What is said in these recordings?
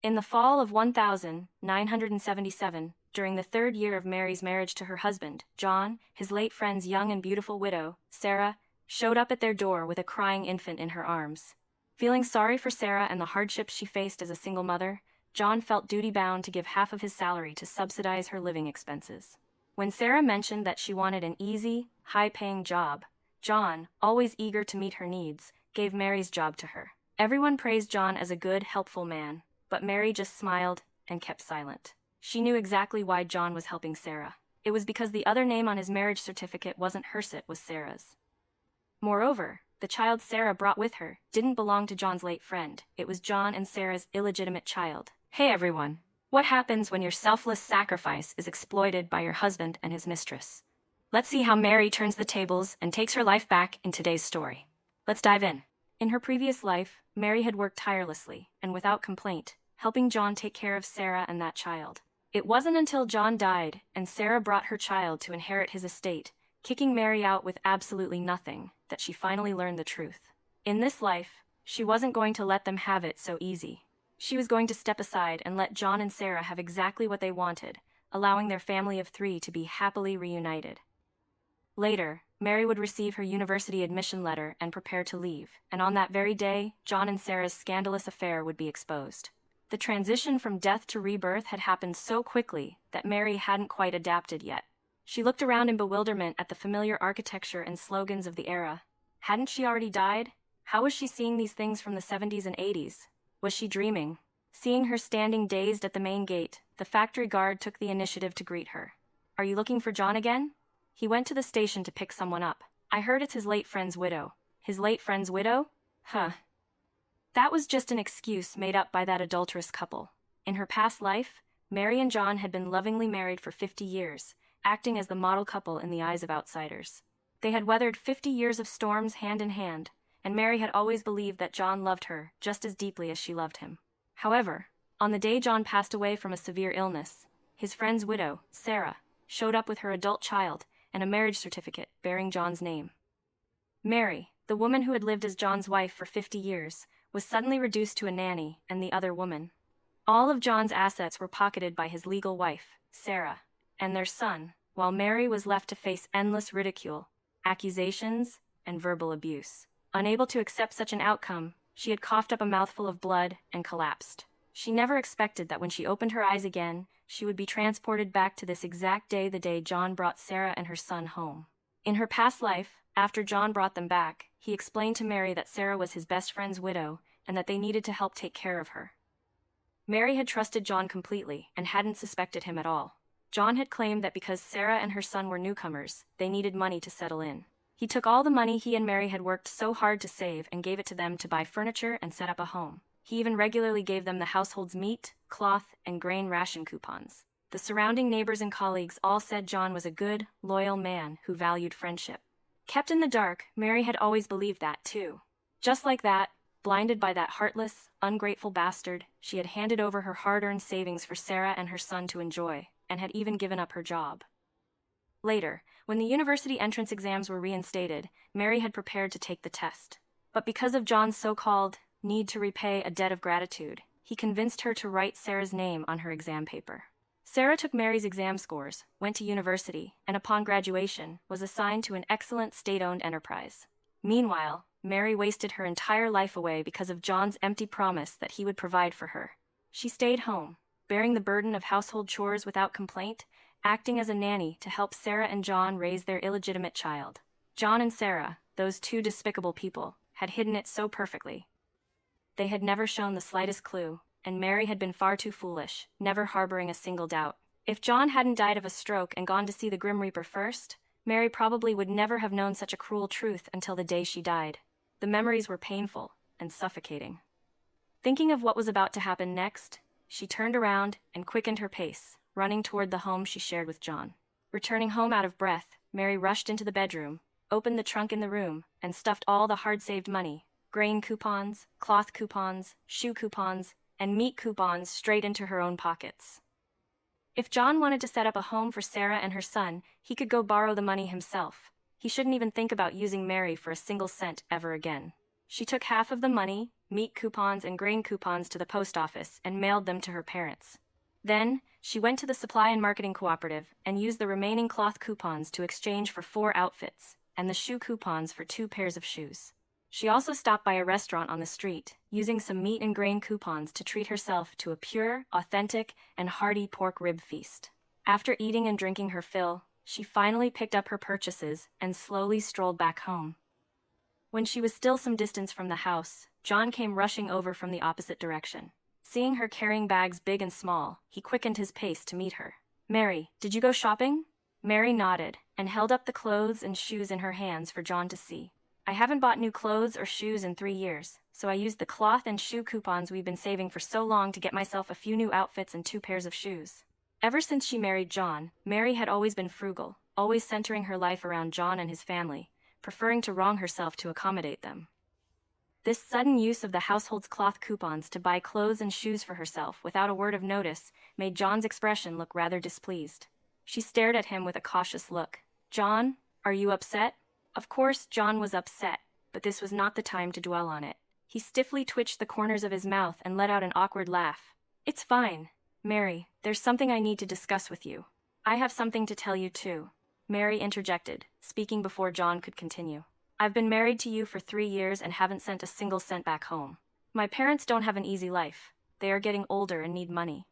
In the fall of 1977, during the third year of Mary's marriage to her husband, John, his late friend's young and beautiful widow, Sarah, showed up at their door with a crying infant in her arms. Feeling sorry for Sarah and the hardships she faced as a single mother, John felt duty-bound to give half of his salary to subsidize her living expenses. When Sarah mentioned that she wanted an easy, high-paying job, John, always eager to meet her needs, gave Mary's job to her. Everyone praised John as a good, helpful man, but Mary just smiled and kept silent. She knew exactly why John was helping Sarah. It was because the other name on his marriage certificate wasn't hers, it was Sarah's. Moreover, the child Sarah brought with her didn't belong to John's late friend. It was John and Sarah's illegitimate child. Hey everyone! What happens when your selfless sacrifice is exploited by your husband and his mistress? Let's see how Mary turns the tables and takes her life back in today's story. Let's dive in. In her previous life, Mary had worked tirelessly, and without complaint, helping John take care of Sarah and that child. It wasn't until John died and Sarah brought her child to inherit his estate, kicking Mary out with absolutely nothing, that she finally learned the truth. In this life, she wasn't going to let them have it so easy. She was going to step aside and let John and Sarah have exactly what they wanted, allowing their family of 3 to be happily reunited. Later, Mary would receive her university admission letter and prepare to leave, and on that very day, John and Sarah's scandalous affair would be exposed. The transition from death to rebirth had happened so quickly that Mary hadn't quite adapted yet. She looked around in bewilderment at the familiar architecture and slogans of the era. Hadn't she already died? How was she seeing these things from the 70s and 80s? Was she dreaming? Seeing her standing dazed at the main gate, the factory guard took the initiative to greet her. "Are you looking for John again? He went to the station to pick someone up. I heard it's his late friend's widow." His late friend's widow? Huh. That was just an excuse made up by that adulterous couple. In her past life, Mary and John had been lovingly married for 50 years, acting as the model couple in the eyes of outsiders. They had weathered 50 years of storms hand in hand, and Mary had always believed that John loved her just as deeply as she loved him. However, on the day John passed away from a severe illness, his friend's widow, Sarah, showed up with her adult child and a marriage certificate bearing John's name. Mary, the woman who had lived as John's wife for 50 years, was suddenly reduced to a nanny and the other woman. All of John's assets were pocketed by his legal wife, Sarah, and their son, while Mary was left to face endless ridicule, accusations, and verbal abuse. Unable to accept such an outcome, she had coughed up a mouthful of blood and collapsed. She never expected that when she opened her eyes again, she would be transported back to this exact day, the day John brought Sarah and her son home. In her past life, after John brought them back, he explained to Mary that Sarah was his best friend's widow and that they needed to help take care of her. Mary had trusted John completely and hadn't suspected him at all. John had claimed that because Sarah and her son were newcomers, they needed money to settle in. He took all the money he and Mary had worked so hard to save and gave it to them to buy furniture and set up a home. He even regularly gave them the household's meat, cloth, and grain ration coupons. The surrounding neighbors and colleagues all said John was a good, loyal man who valued friendship. Kept in the dark, Mary had always believed that too. Just like that, blinded by that heartless, ungrateful bastard, she had handed over her hard-earned savings for Sarah and her son to enjoy, and had even given up her job. Later, when the university entrance exams were reinstated, Mary had prepared to take the test. But because of John's so-called need to repay a debt of gratitude, he convinced her to write Sarah's name on her exam paper. Sarah took Mary's exam scores, went to university, and upon graduation, was assigned to an excellent state-owned enterprise. Meanwhile, Mary wasted her entire life away because of John's empty promise that he would provide for her. She stayed home, bearing the burden of household chores without complaint, acting as a nanny to help Sarah and John raise their illegitimate child. John and Sarah, those two despicable people, had hidden it so perfectly. They had never shown the slightest clue, and Mary had been far too foolish, never harboring a single doubt. If John hadn't died of a stroke and gone to see the Grim Reaper first, Mary probably would never have known such a cruel truth until the day she died. The memories were painful and suffocating. Thinking of what was about to happen next, she turned around and quickened her pace, running toward the home she shared with John. Returning home out of breath, Mary rushed into the bedroom, opened the trunk in the room, and stuffed all the hard-saved money, grain coupons, cloth coupons, shoe coupons, and meat coupons straight into her own pockets. If John wanted to set up a home for Sarah and her son, he could go borrow the money himself. He shouldn't even think about using Mary for a single cent ever again. She took half of the money, meat coupons and grain coupons to the post office and mailed them to her parents. Then, she went to the supply and marketing cooperative and used the remaining cloth coupons to exchange for 4 outfits, and the shoe coupons for 2 pairs of shoes. She also stopped by a restaurant on the street, using some meat and grain coupons to treat herself to a pure, authentic, and hearty pork rib feast. After eating and drinking her fill, she finally picked up her purchases and slowly strolled back home. When she was still some distance from the house, John came rushing over from the opposite direction. Seeing her carrying bags big and small, he quickened his pace to meet her. "Mary, did you go shopping?" Mary nodded and held up the clothes and shoes in her hands for John to see. "I haven't bought new clothes or shoes in 3 years, so I used the cloth and shoe coupons we've been saving for so long to get myself a few new outfits and 2 pairs of shoes." Ever since she married John, Mary had always been frugal, always centering her life around John and his family, preferring to wrong herself to accommodate them. This sudden use of the household's cloth coupons to buy clothes and shoes for herself without a word of notice made John's expression look rather displeased. She stared at him with a cautious look. "John, are you upset?" Of course, John was upset, but this was not the time to dwell on it. He stiffly twitched the corners of his mouth and let out an awkward laugh. "It's fine. Mary, there's something I need to discuss with you." "I have something to tell you too," Mary interjected, speaking before John could continue. "I've been married to you for 3 years and haven't sent a single cent back home. My parents don't have an easy life. They are getting older and need money.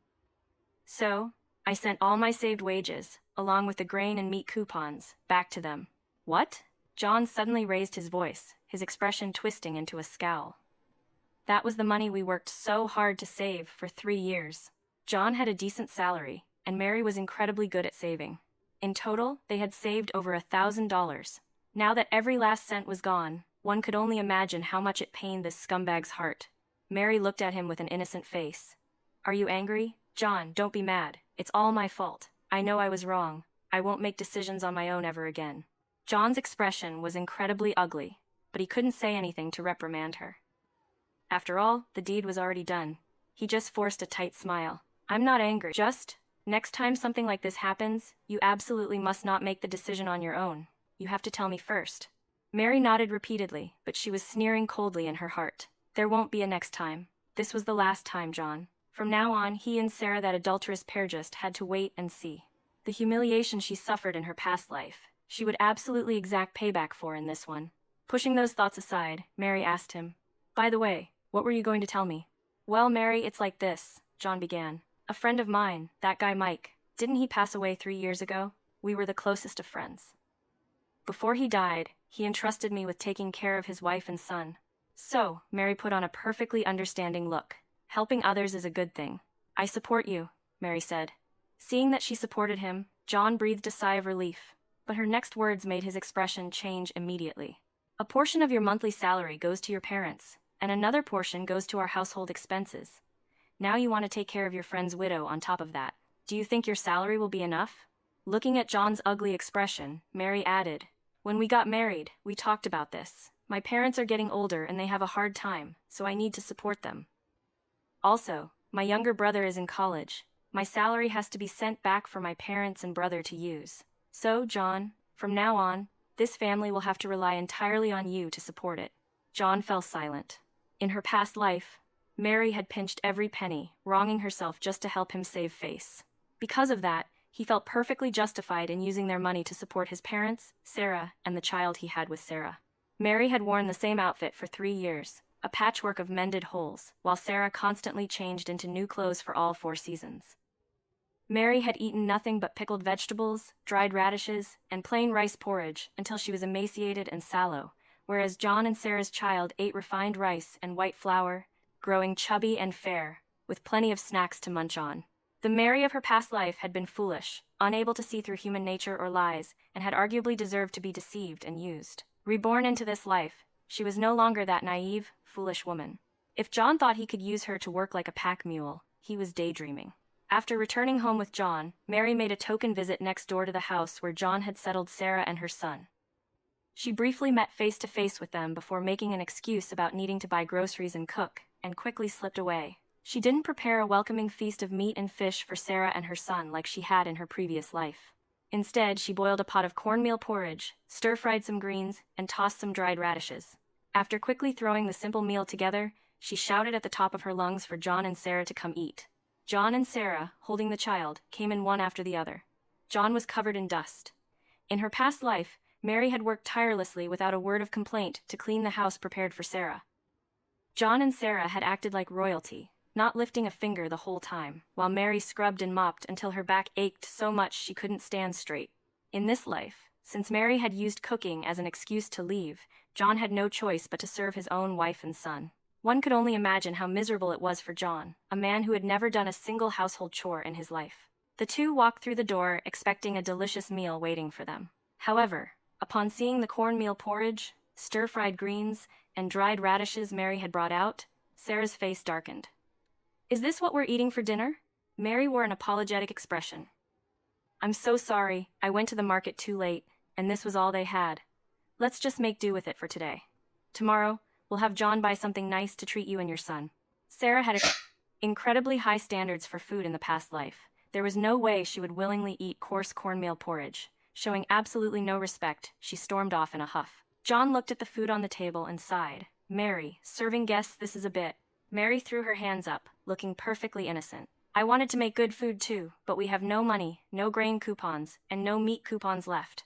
So, I sent all my saved wages, along with the grain and meat coupons, back to them." "What?" John suddenly raised his voice, his expression twisting into a scowl. "That was the money we worked so hard to save for 3 years." John had a decent salary, and Mary was incredibly good at saving. In total, they had saved over $1,000. Now that every last cent was gone, one could only imagine how much it pained this scumbag's heart. Mary looked at him with an innocent face. "Are you angry? John, don't be mad. It's all my fault. I know I was wrong. I won't make decisions on my own ever again." John's expression was incredibly ugly, but he couldn't say anything to reprimand her. After all, the deed was already done. He just forced a tight smile. "I'm not angry. Just, next time something like this happens, you absolutely must not make the decision on your own. You have to tell me first." Mary nodded repeatedly, but she was sneering coldly in her heart. "There won't be a next time. This was the last time, John. From now on, he and Sarah, that adulterous pair, just had to wait and see. The humiliation she suffered in her past life, she would absolutely exact payback for in this one." Pushing those thoughts aside, Mary asked him, "By the way, what were you going to tell me?" "Well, Mary, it's like this," John began. "A friend of mine, that guy Mike, didn't he pass away 3 years ago? We were the closest of friends. Before he died, he entrusted me with taking care of his wife and son." "So," Mary put on a perfectly understanding look, "helping others is a good thing." "I support you," Mary said. Seeing that she supported him, John breathed a sigh of relief, but her next words made his expression change immediately. "A portion of your monthly salary goes to your parents, and another portion goes to our household expenses. Now you want to take care of your friend's widow on top of that. Do you think your salary will be enough?" Looking at John's ugly expression, Mary added, "When we got married, we talked about this. My parents are getting older and they have a hard time, so I need to support them. Also, my younger brother is in college. My salary has to be sent back for my parents and brother to use. So, John, from now on, this family will have to rely entirely on you to support it." John fell silent. In her past life, Mary had pinched every penny, wronging herself just to help him save face. Because of that, he felt perfectly justified in using their money to support his parents, Sarah, and the child he had with Sarah. Mary had worn the same outfit for 3 years, a patchwork of mended holes, while Sarah constantly changed into new clothes for all 4 seasons. Mary had eaten nothing but pickled vegetables, dried radishes, and plain rice porridge until she was emaciated and sallow, whereas John and Sarah's child ate refined rice and white flour, growing chubby and fair, with plenty of snacks to munch on. The Mary of her past life had been foolish, unable to see through human nature or lies, and had arguably deserved to be deceived and used. Reborn into this life, she was no longer that naive, foolish woman. If John thought he could use her to work like a pack mule, he was daydreaming. After returning home with John, Mary made a token visit next door to the house where John had settled Sarah and her son. She briefly met face to face with them before making an excuse about needing to buy groceries and cook, and quickly slipped away. She didn't prepare a welcoming feast of meat and fish for Sarah and her son like she had in her previous life. Instead, she boiled a pot of cornmeal porridge, stir-fried some greens, and tossed some dried radishes. After quickly throwing the simple meal together, she shouted at the top of her lungs for John and Sarah to come eat. John and Sarah, holding the child, came in one after the other. John was covered in dust. In her past life, Mary had worked tirelessly without a word of complaint to clean the house prepared for Sarah. John and Sarah had acted like royalty, not lifting a finger the whole time, while Mary scrubbed and mopped until her back ached so much she couldn't stand straight. In this life, since Mary had used cooking as an excuse to leave, John had no choice but to serve his own wife and son. One could only imagine how miserable it was for John, a man who had never done a single household chore in his life. The two walked through the door, expecting a delicious meal waiting for them. However, upon seeing the cornmeal porridge, stir-fried greens, and dried radishes Mary had brought out, Sarah's face darkened. "Is this what we're eating for dinner?" Mary wore an apologetic expression. "I'm so sorry, I went to the market too late, and this was all they had. Let's just make do with it for today. Tomorrow, we'll have John buy something nice to treat you and your son." Sarah had incredibly high standards for food in the past life. There was no way she would willingly eat coarse cornmeal porridge. Showing absolutely no respect, she stormed off in a huff. John looked at the food on the table and sighed. "Mary, serving guests, this is a bit." Mary threw her hands up, looking perfectly innocent. "I wanted to make good food too, but we have no money, no grain coupons, and no meat coupons left."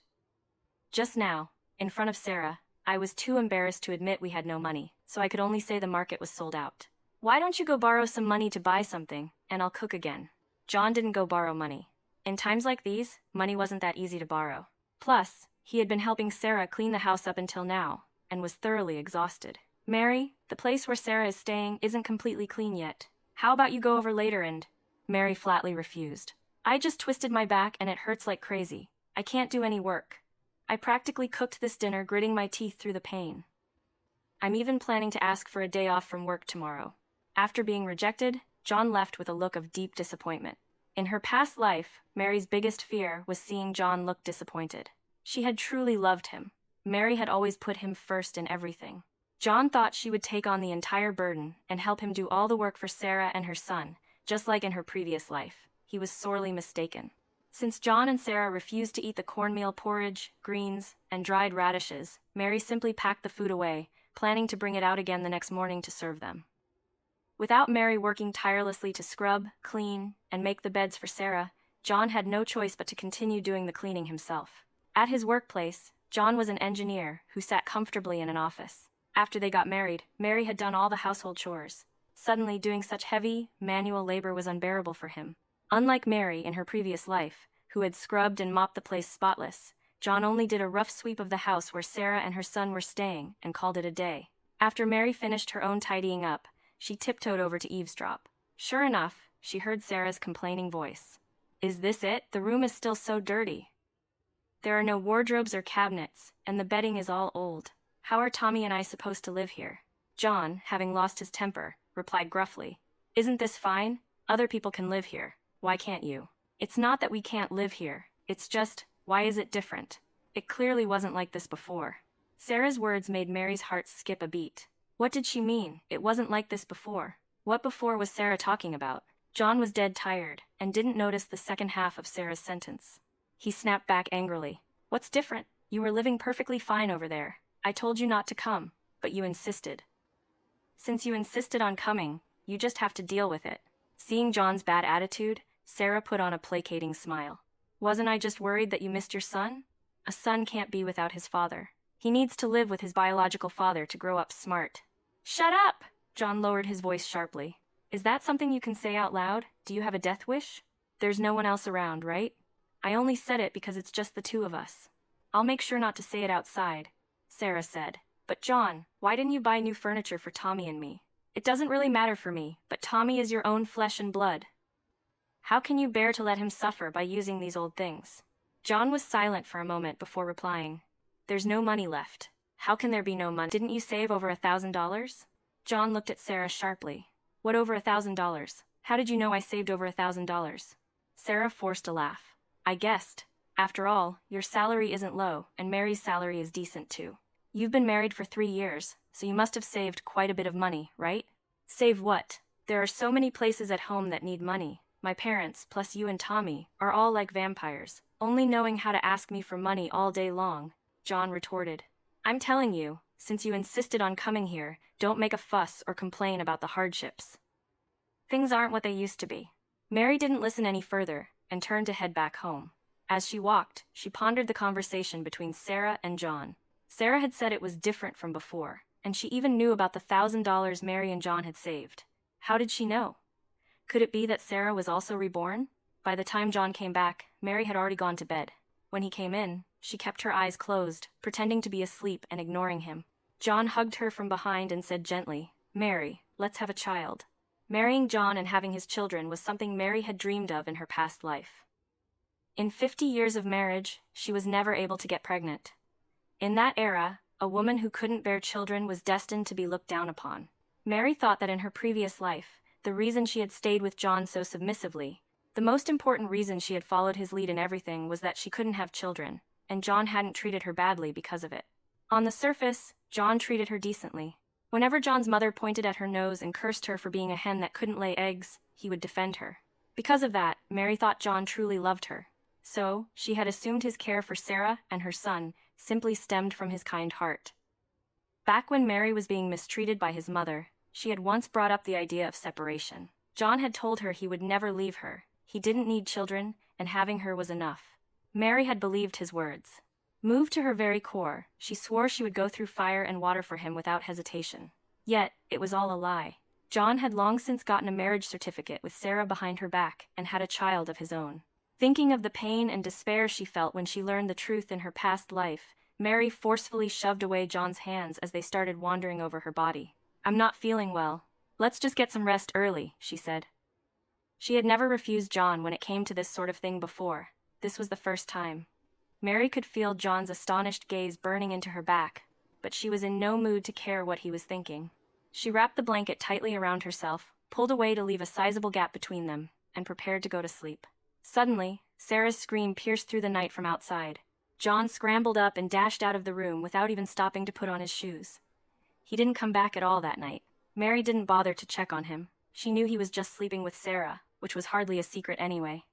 Just now, in front of Sarah, I was too embarrassed to admit we had no money, so I could only say the market was sold out. "Why don't you go borrow some money to buy something, and I'll cook again?" John didn't go borrow money. In times like these, money wasn't that easy to borrow. Plus, he had been helping Sarah clean the house up until now, and was thoroughly exhausted. "Mary, the place where Sarah is staying isn't completely clean yet. How about you go over later and—" Mary flatly refused. "I just twisted my back and it hurts like crazy. I can't do any work. I practically cooked this dinner gritting my teeth through the pain. I'm even planning to ask for a day off from work tomorrow." After being rejected, John left with a look of deep disappointment. In her past life, Mary's biggest fear was seeing John look disappointed. She had truly loved him. Mary had always put him first in everything. John thought she would take on the entire burden and help him do all the work for Sarah and her son, just like in her previous life. He was sorely mistaken. Since John and Sarah refused to eat the cornmeal porridge, greens, and dried radishes, Mary simply packed the food away, planning to bring it out again the next morning to serve them. Without Mary working tirelessly to scrub, clean, and make the beds for Sarah, John had no choice but to continue doing the cleaning himself. At his workplace, John was an engineer who sat comfortably in an office. After they got married, Mary had done all the household chores. Suddenly, doing such heavy, manual labor was unbearable for him. Unlike Mary in her previous life, who had scrubbed and mopped the place spotless, John only did a rough sweep of the house where Sarah and her son were staying and called it a day. After Mary finished her own tidying up, she tiptoed over to eavesdrop. Sure enough, she heard Sarah's complaining voice. "Is this it? The room is still so dirty. There are no wardrobes or cabinets, and the bedding is all old. How are Tommy and I supposed to live here?" John, having lost his temper, replied gruffly, "Isn't this fine? Other people can live here. Why can't you?" "It's not that we can't live here. It's just, why is it different? It clearly wasn't like this before." Sarah's words made Mary's heart skip a beat. What did she mean? It wasn't like this before. What before was Sarah talking about? John was dead tired, and didn't notice the second half of Sarah's sentence. He snapped back angrily. "What's different? You were living perfectly fine over there. I told you not to come, but you insisted. Since you insisted on coming, you just have to deal with it." Seeing John's bad attitude, Sarah put on a placating smile. "Wasn't I just worried that you missed your son? A son can't be without his father. He needs to live with his biological father to grow up smart." "Shut up!" John lowered his voice sharply. "Is that something you can say out loud? Do you have a death wish? There's no one else around, right? I only said it because it's just the two of us. I'll make sure not to say it outside," Sarah said. "But John, why didn't you buy new furniture for Tommy and me? It doesn't really matter for me, but Tommy is your own flesh and blood. How can you bear to let him suffer by using these old things?" John was silent for a moment before replying. "There's no money left. How can there be no money? Didn't you save over $1,000? John looked at Sarah sharply. "What over $1,000? How did you know I saved over $1,000? Sarah forced a laugh. "I guessed. After all, your salary isn't low, and Mary's salary is decent too. You've been married for 3 years, so you must have saved quite a bit of money, right?" "Save what? There are so many places at home that need money. My parents, plus you and Tommy, are all like vampires, only knowing how to ask me for money all day long," John retorted. "I'm telling you, Since you insisted on coming here, don't make a fuss or complain about the hardships. Things aren't what they used to be." Mary didn't listen any further and turned to head back home. As she walked, she pondered the conversation between Sarah and John. Sarah had said it was different from before, and she even knew about the $1,000 Mary and John had saved. How did she know? Could it be that Sarah was also reborn? By the time John came back, Mary had already gone to bed. When he came in, she kept her eyes closed, pretending to be asleep and ignoring him. John hugged her from behind and said gently, "Mary, let's have a child." Marrying John and having his children was something Mary had dreamed of in her past life. In 50 years of marriage, she was never able to get pregnant. In that era, a woman who couldn't bear children was destined to be looked down upon. Mary thought that in her previous life, the reason she had stayed with John so submissively, the most important reason she had followed his lead in everything, was that she couldn't have children, and John hadn't treated her badly because of it. On the surface, John treated her decently. Whenever John's mother pointed at her nose and cursed her for being a hen that couldn't lay eggs, he would defend her. Because of that, Mary thought John truly loved her. So, she had assumed his care for Sarah and her son simply stemmed from his kind heart. Back when Mary was being mistreated by his mother, she had once brought up the idea of separation. John had told her he would never leave her, he didn't need children, and having her was enough. Mary had believed his words. Moved to her very core, she swore she would go through fire and water for him without hesitation. Yet, it was all a lie. John had long since gotten a marriage certificate with Sarah behind her back and had a child of his own. Thinking of the pain and despair she felt when she learned the truth in her past life, Mary forcefully shoved away John's hands as they started wandering over her body. "I'm not feeling well. Let's just get some rest early," she said. She had never refused John when it came to this sort of thing before. This was the first time. Mary could feel John's astonished gaze burning into her back, but she was in no mood to care what he was thinking. She wrapped the blanket tightly around herself, pulled away to leave a sizable gap between them, and prepared to go to sleep. Suddenly, Sarah's scream pierced through the night from outside. John scrambled up and dashed out of the room without even stopping to put on his shoes. He didn't come back at all that night. Mary didn't bother to check on him. She knew he was just sleeping with Sarah, which was hardly a secret anyway.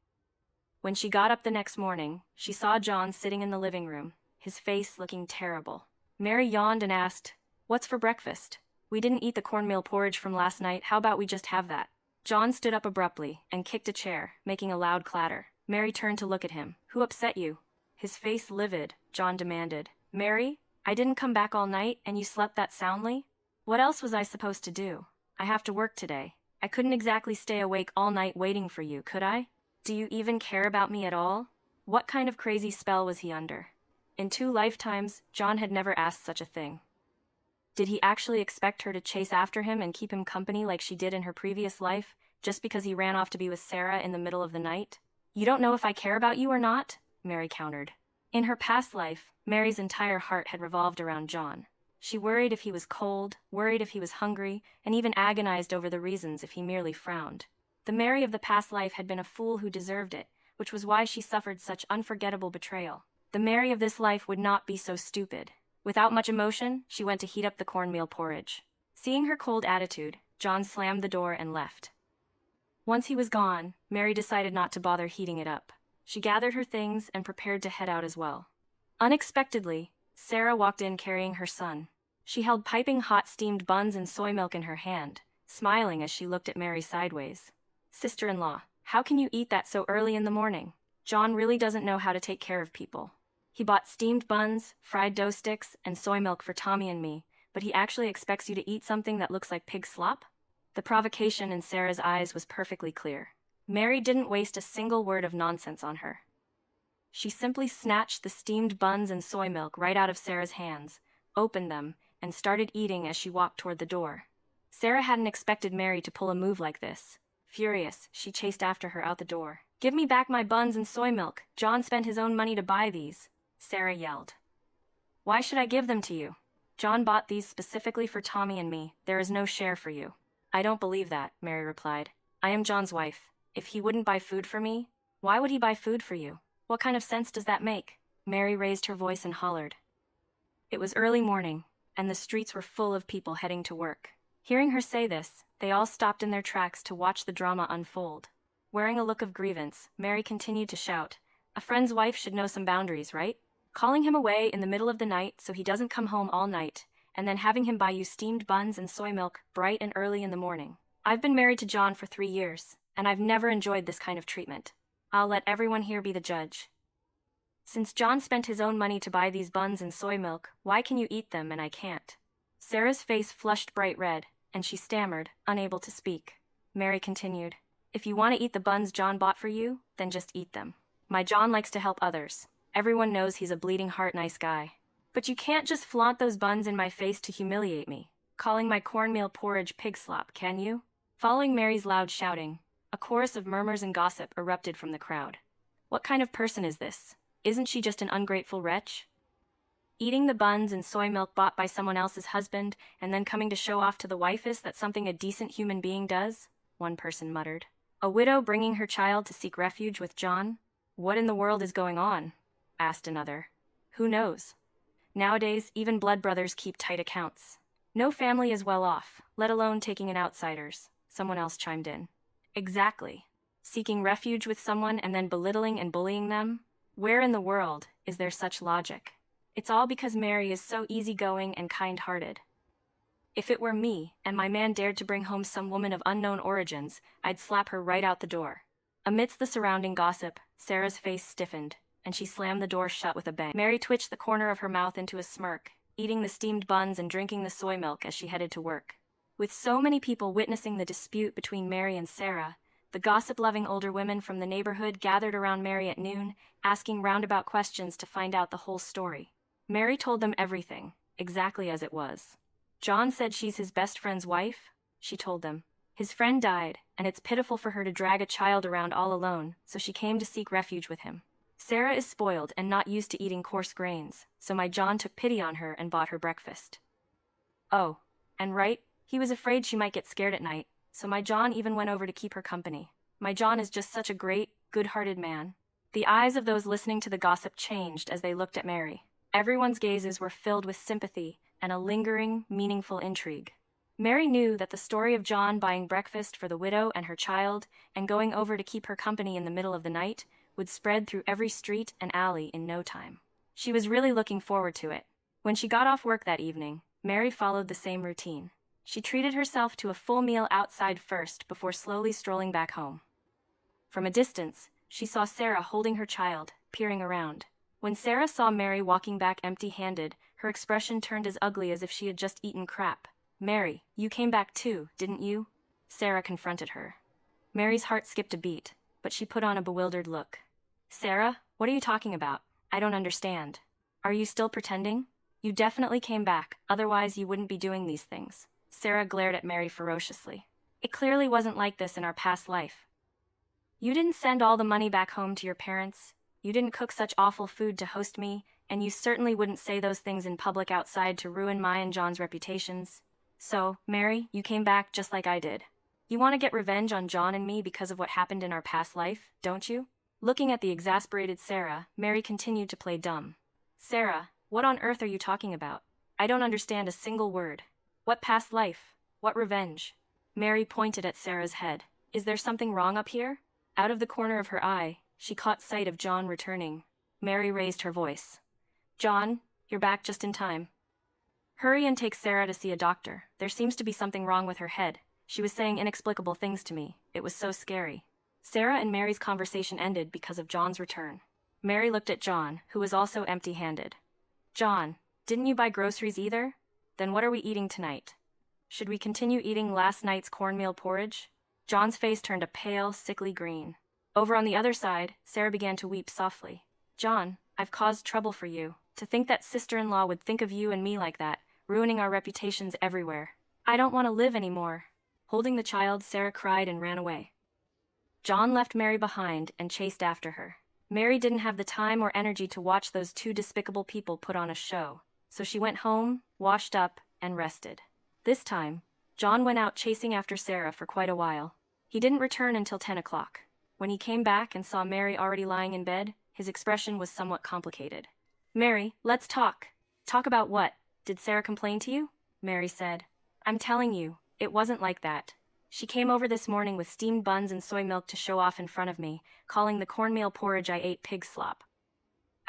When she got up the next morning, she saw John sitting in the living room, his face looking terrible. Mary yawned and asked, "What's for breakfast? We didn't eat the cornmeal porridge from last night, how about we just have that?" John stood up abruptly and kicked a chair, making a loud clatter. Mary turned to look at him. "Who upset you?" His face livid, John demanded. "Mary, I didn't come back all night and you slept that soundly? What else was I supposed to do? I have to work today. I couldn't exactly stay awake all night waiting for you, could I? Do you even care about me at all?" What kind of crazy spell was he under? In 2 lifetimes, John had never asked such a thing. Did he actually expect her to chase after him and keep him company like she did in her previous life, just because he ran off to be with Sarah in the middle of the night? "You don't know if I care about you or not?" Mary countered. In her past life, Mary's entire heart had revolved around John. She worried if he was cold, worried if he was hungry, and even agonized over the reasons if he merely frowned. The Mary of the past life had been a fool who deserved it, which was why she suffered such unforgettable betrayal. The Mary of this life would not be so stupid. Without much emotion, she went to heat up the cornmeal porridge. Seeing her cold attitude, John slammed the door and left. Once he was gone, Mary decided not to bother heating it up. She gathered her things and prepared to head out as well. Unexpectedly, Sarah walked in carrying her son. She held piping hot steamed buns and soy milk in her hand, smiling as she looked at Mary sideways. "Sister-in-law, how can you eat that so early in the morning? John really doesn't know how to take care of people. He bought steamed buns, fried dough sticks, and soy milk for Tommy and me, but he actually expects you to eat something that looks like pig slop?" The provocation in Sarah's eyes was perfectly clear. Mary didn't waste a single word of nonsense on her. She simply snatched the steamed buns and soy milk right out of Sarah's hands, opened them, and started eating as she walked toward the door. Sarah hadn't expected Mary to pull a move like this. Furious, she chased after her out the door. "Give me back my buns and soy milk. John spent his own money to buy these," Sarah yelled. "Why should I give them to you? John bought these specifically for Tommy and me. There is no share for you." "I don't believe that," Mary replied. "I am John's wife. If he wouldn't buy food for me, why would he buy food for you? What kind of sense does that make?" Mary raised her voice and hollered. It was early morning, and the streets were full of people heading to work. Hearing her say this, they all stopped in their tracks to watch the drama unfold. Wearing a look of grievance, Mary continued to shout, "A friend's wife should know some boundaries, right? Calling him away in the middle of the night so he doesn't come home all night, and then having him buy you steamed buns and soy milk bright and early in the morning. I've been married to John for 3 years, and I've never enjoyed this kind of treatment. I'll let everyone here be the judge. Since John spent his own money to buy these buns and soy milk, why can you eat them and I can't? Sarah's face flushed bright red, and she stammered, unable to speak. Mary continued, if you want to eat the buns John bought for you, then just eat them. My John likes to help others. Everyone knows he's a bleeding heart nice guy. But you can't just flaunt those buns in my face to humiliate me, calling my cornmeal porridge pig slop, can you? Following Mary's loud shouting, a chorus of murmurs and gossip erupted from the crowd. What kind of person is this? Isn't she just an ungrateful wretch? Eating the buns and soy milk bought by someone else's husband and then coming to show off to the wife is that something a decent human being does? One person muttered. A widow bringing her child to seek refuge with John? What in the world is going on? Asked another. Who knows? Nowadays, even blood brothers keep tight accounts. No family is well off, let alone taking in outsiders, someone else chimed in. Exactly. Seeking refuge with someone and then belittling and bullying them? Where in the world is there such logic? It's all because Mary is so easygoing and kind-hearted. If it were me, and my man dared to bring home some woman of unknown origins, I'd slap her right out the door. Amidst the surrounding gossip, Sarah's face stiffened, and she slammed the door shut with a bang. Mary twitched the corner of her mouth into a smirk, eating the steamed buns and drinking the soy milk as she headed to work. With so many people witnessing the dispute between Mary and Sarah, the gossip-loving older women from the neighborhood gathered around Mary at noon, asking roundabout questions to find out the whole story. Mary told them everything, exactly as it was. John said she's his best friend's wife, she told them. His friend died, and it's pitiful for her to drag a child around all alone, so she came to seek refuge with him. Sarah is spoiled and not used to eating coarse grains, so my John took pity on her and bought her breakfast. Oh, and right, he was afraid she might get scared at night, so my John even went over to keep her company. My John is just such a great, good-hearted man. The eyes of those listening to the gossip changed as they looked at Mary. Everyone's gazes were filled with sympathy and a lingering, meaningful intrigue. Mary knew that the story of John buying breakfast for the widow and her child and going over to keep her company in the middle of the night would spread through every street and alley in no time. She was really looking forward to it. When she got off work that evening, Mary followed the same routine. She treated herself to a full meal outside first before slowly strolling back home. From a distance, she saw Sarah holding her child, peering around. When Sarah saw Mary walking back empty-handed, her expression turned as ugly as if she had just eaten crap. Mary, you came back too, didn't you? Sarah confronted her. Mary's heart skipped a beat, but she put on a bewildered look. Sarah, what are you talking about? I don't understand. Are you still pretending? You definitely came back, otherwise you wouldn't be doing these things. Sarah glared at Mary ferociously. It clearly wasn't like this in our past life. You didn't send all the money back home to your parents. You didn't cook such awful food to host me, and you certainly wouldn't say those things in public outside to ruin my and John's reputations. So, Mary, you came back just like I did. You want to get revenge on John and me because of what happened in our past life, don't you? Looking at the exasperated Sarah, Mary continued to play dumb. Sarah, what on earth are you talking about? I don't understand a single word. What past life? What revenge? Mary pointed at Sarah's head. Is there something wrong up here? Out of the corner of her eye, she caught sight of John returning. Mary raised her voice. John, you're back just in time. Hurry and take Sarah to see a doctor. There seems to be something wrong with her head. She was saying inexplicable things to me. It was so scary. Sarah and Mary's conversation ended because of John's return. Mary looked at John, who was also empty-handed. John, didn't you buy groceries either? Then what are we eating tonight? Should we continue eating last night's cornmeal porridge? John's face turned a pale, sickly green. Over on the other side, Sarah began to weep softly. John, I've caused trouble for you. To think that sister-in-law would think of you and me like that, ruining our reputations everywhere. I don't want to live anymore. Holding the child, Sarah cried and ran away. John left Mary behind and chased after her. Mary didn't have the time or energy to watch those two despicable people put on a show, so she went home, washed up, and rested. This time, John went out chasing after Sarah for quite a while. He didn't return until 10 o'clock. When he came back and saw Mary already lying in bed, his expression was somewhat complicated. Mary, let's talk. Talk about what? Did Sarah complain to you? Mary said. I'm telling you, it wasn't like that. She came over this morning with steamed buns and soy milk to show off in front of me, calling the cornmeal porridge I ate pig slop.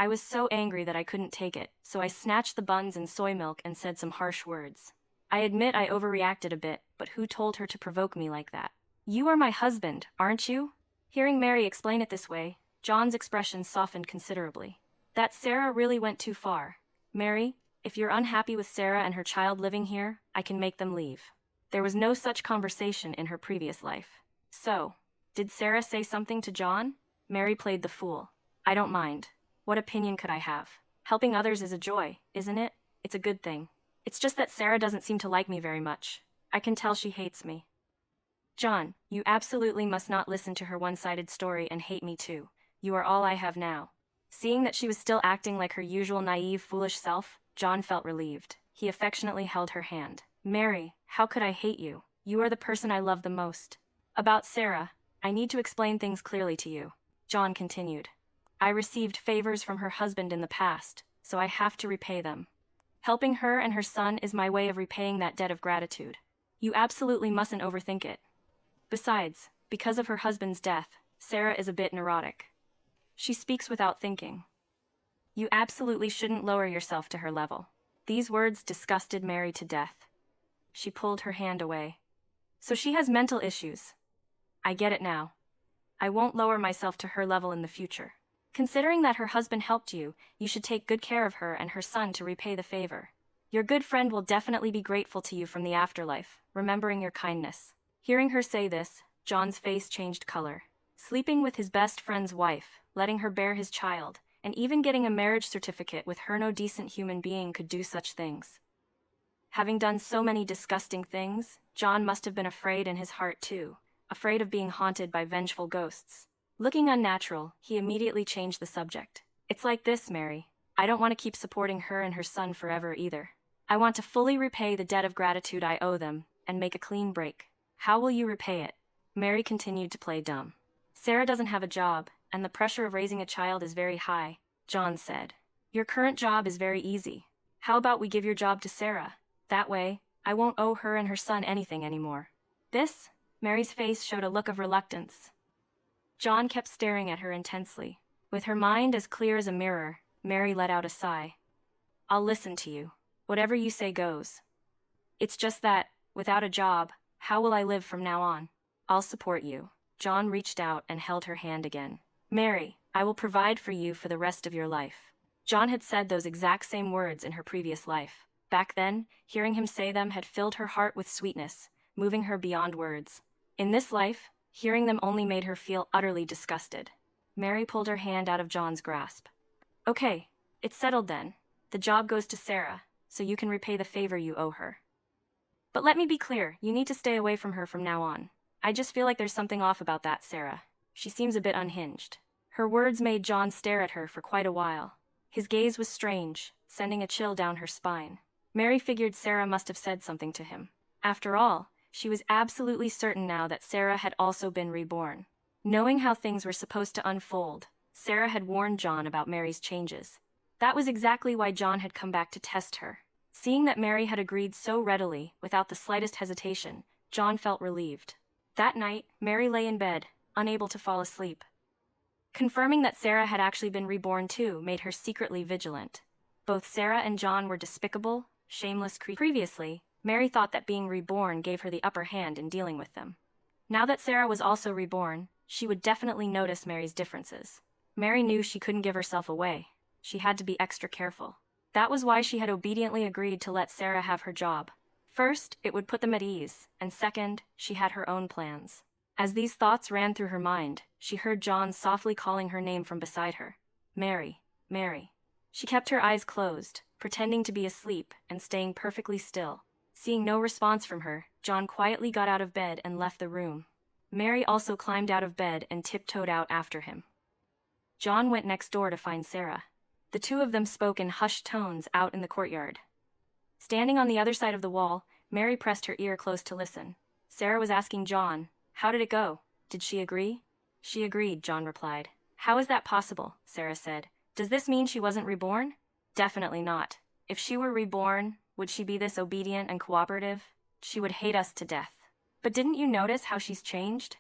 I was so angry that I couldn't take it, so I snatched the buns and soy milk and said some harsh words. I admit I overreacted a bit, but who told her to provoke me like that? You are my husband, aren't you? Hearing Mary explain it this way, John's expression softened considerably. That Sarah really went too far. Mary, if you're unhappy with Sarah and her child living here, I can make them leave. There was no such conversation in her previous life. So, did Sarah say something to John? Mary played the fool. I don't mind. What opinion could I have? Helping others is a joy, isn't it? It's a good thing. It's just that Sarah doesn't seem to like me very much. I can tell she hates me. John, you absolutely must not listen to her one-sided story and hate me too. You are all I have now. Seeing that she was still acting like her usual naive, foolish self, John felt relieved. He affectionately held her hand. Mary, how could I hate you? You are the person I love the most. About Sarah, I need to explain things clearly to you. John continued. I received favors from her husband in the past, so I have to repay them. Helping her and her son is my way of repaying that debt of gratitude. You absolutely mustn't overthink it. Besides, because of her husband's death, Sarah is a bit neurotic. She speaks without thinking. You absolutely shouldn't lower yourself to her level. These words disgusted Mary to death. She pulled her hand away. So she has mental issues. I get it now. I won't lower myself to her level in the future. Considering that her husband helped you, you should take good care of her and her son to repay the favor. Your good friend will definitely be grateful to you from the afterlife, remembering your kindness. Hearing her say this, John's face changed color. Sleeping with his best friend's wife, letting her bear his child, and even getting a marriage certificate with her, no decent human being could do such things. Having done so many disgusting things, John must have been afraid in his heart too, afraid of being haunted by vengeful ghosts. Looking unnatural, he immediately changed the subject. It's like this, Mary. I don't want to keep supporting her and her son forever either. I want to fully repay the debt of gratitude I owe them, and make a clean break. How will you repay it? Mary continued to play dumb. Sarah doesn't have a job, and the pressure of raising a child is very high, John said. Your current job is very easy. How about we give your job to Sarah? That way, I won't owe her and her son anything anymore. This? Mary's face showed a look of reluctance. John kept staring at her intensely. With her mind as clear as a mirror, Mary let out a sigh. I'll listen to you. Whatever you say goes. It's just that, without a job, how will I live from now on? I'll support you. John reached out and held her hand again. Mary, I will provide for you for the rest of your life. John had said those exact same words in her previous life. Back then, hearing him say them had filled her heart with sweetness, moving her beyond words. In this life, hearing them only made her feel utterly disgusted. Mary pulled her hand out of John's grasp. Okay, it's settled then. The job goes to Sarah, so you can repay the favor you owe her. But let me be clear, you need to stay away from her from now on. I just feel like there's something off about that Sarah. She seems a bit unhinged. Her words made John stare at her for quite a while. His gaze was strange, sending a chill down her spine. Mary figured Sarah must have said something to him. After all, she was absolutely certain now that Sarah had also been reborn. Knowing how things were supposed to unfold, Sarah had warned John about Mary's changes. That was exactly why John had come back to test her. Seeing that Mary had agreed so readily, without the slightest hesitation, John felt relieved. That night, Mary lay in bed, unable to fall asleep. Confirming that Sarah had actually been reborn too made her secretly vigilant. Both Sarah and John were despicable, shameless creatures. Previously, Mary thought that being reborn gave her the upper hand in dealing with them. Now that Sarah was also reborn, she would definitely notice Mary's differences. Mary knew she couldn't give herself away. She had to be extra careful. That was why she had obediently agreed to let Sarah have her job. First, it would put them at ease, and second, she had her own plans. As these thoughts ran through her mind, she heard John softly calling her name from beside her. Mary, Mary. She kept her eyes closed, pretending to be asleep and staying perfectly still. Seeing no response from her, John quietly got out of bed and left the room. Mary also climbed out of bed and tiptoed out after him. John went next door to find Sarah. The two of them spoke in hushed tones out in the courtyard. Standing on the other side of the wall, Mary pressed her ear close to listen. Sarah was asking John, "How did it go? Did she agree?" "She agreed," John replied. "How is that possible?" Sarah said. "Does this mean she wasn't reborn?" "Definitely not. If she were reborn, would she be this obedient and cooperative? She would hate us to death. But didn't you notice how she's changed?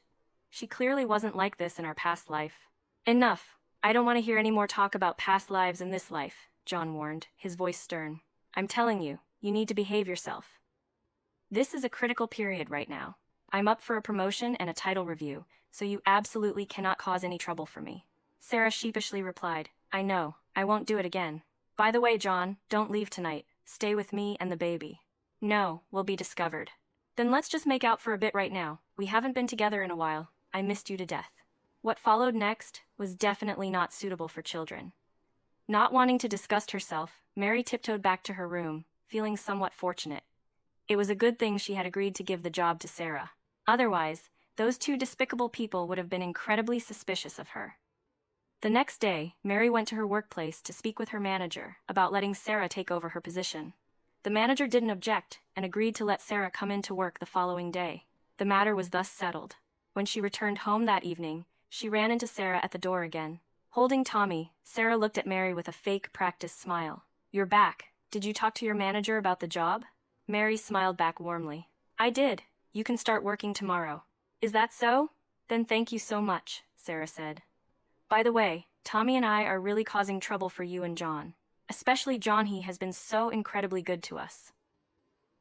She clearly wasn't like this in our past life." "Enough. I don't want to hear any more talk about past lives in this life, John warned, his voice stern. I'm telling you, you need to behave yourself. This is a critical period right now. I'm up for a promotion and a title review, so you absolutely cannot cause any trouble for me. Sarah sheepishly replied, I know, I won't do it again. By the way, John, don't leave tonight. Stay with me and the baby. No, we'll be discovered. Then let's just make out for a bit right now. We haven't been together in a while. I missed you to death. What followed next was definitely not suitable for children. Not wanting to disgust herself, Mary tiptoed back to her room, feeling somewhat fortunate. It was a good thing she had agreed to give the job to Sarah. Otherwise, those two despicable people would have been incredibly suspicious of her. The next day, Mary went to her workplace to speak with her manager about letting Sarah take over her position. The manager didn't object and agreed to let Sarah come in to work the following day. The matter was thus settled. When she returned home that evening, she ran into Sarah at the door again. Holding Tommy, Sarah looked at Mary with a fake practiced smile. You're back. Did you talk to your manager about the job? Mary smiled back warmly. I did. You can start working tomorrow. Is that so? Then thank you so much, Sarah said. By the way, Tommy and I are really causing trouble for you and John. Especially John, he has been so incredibly good to us.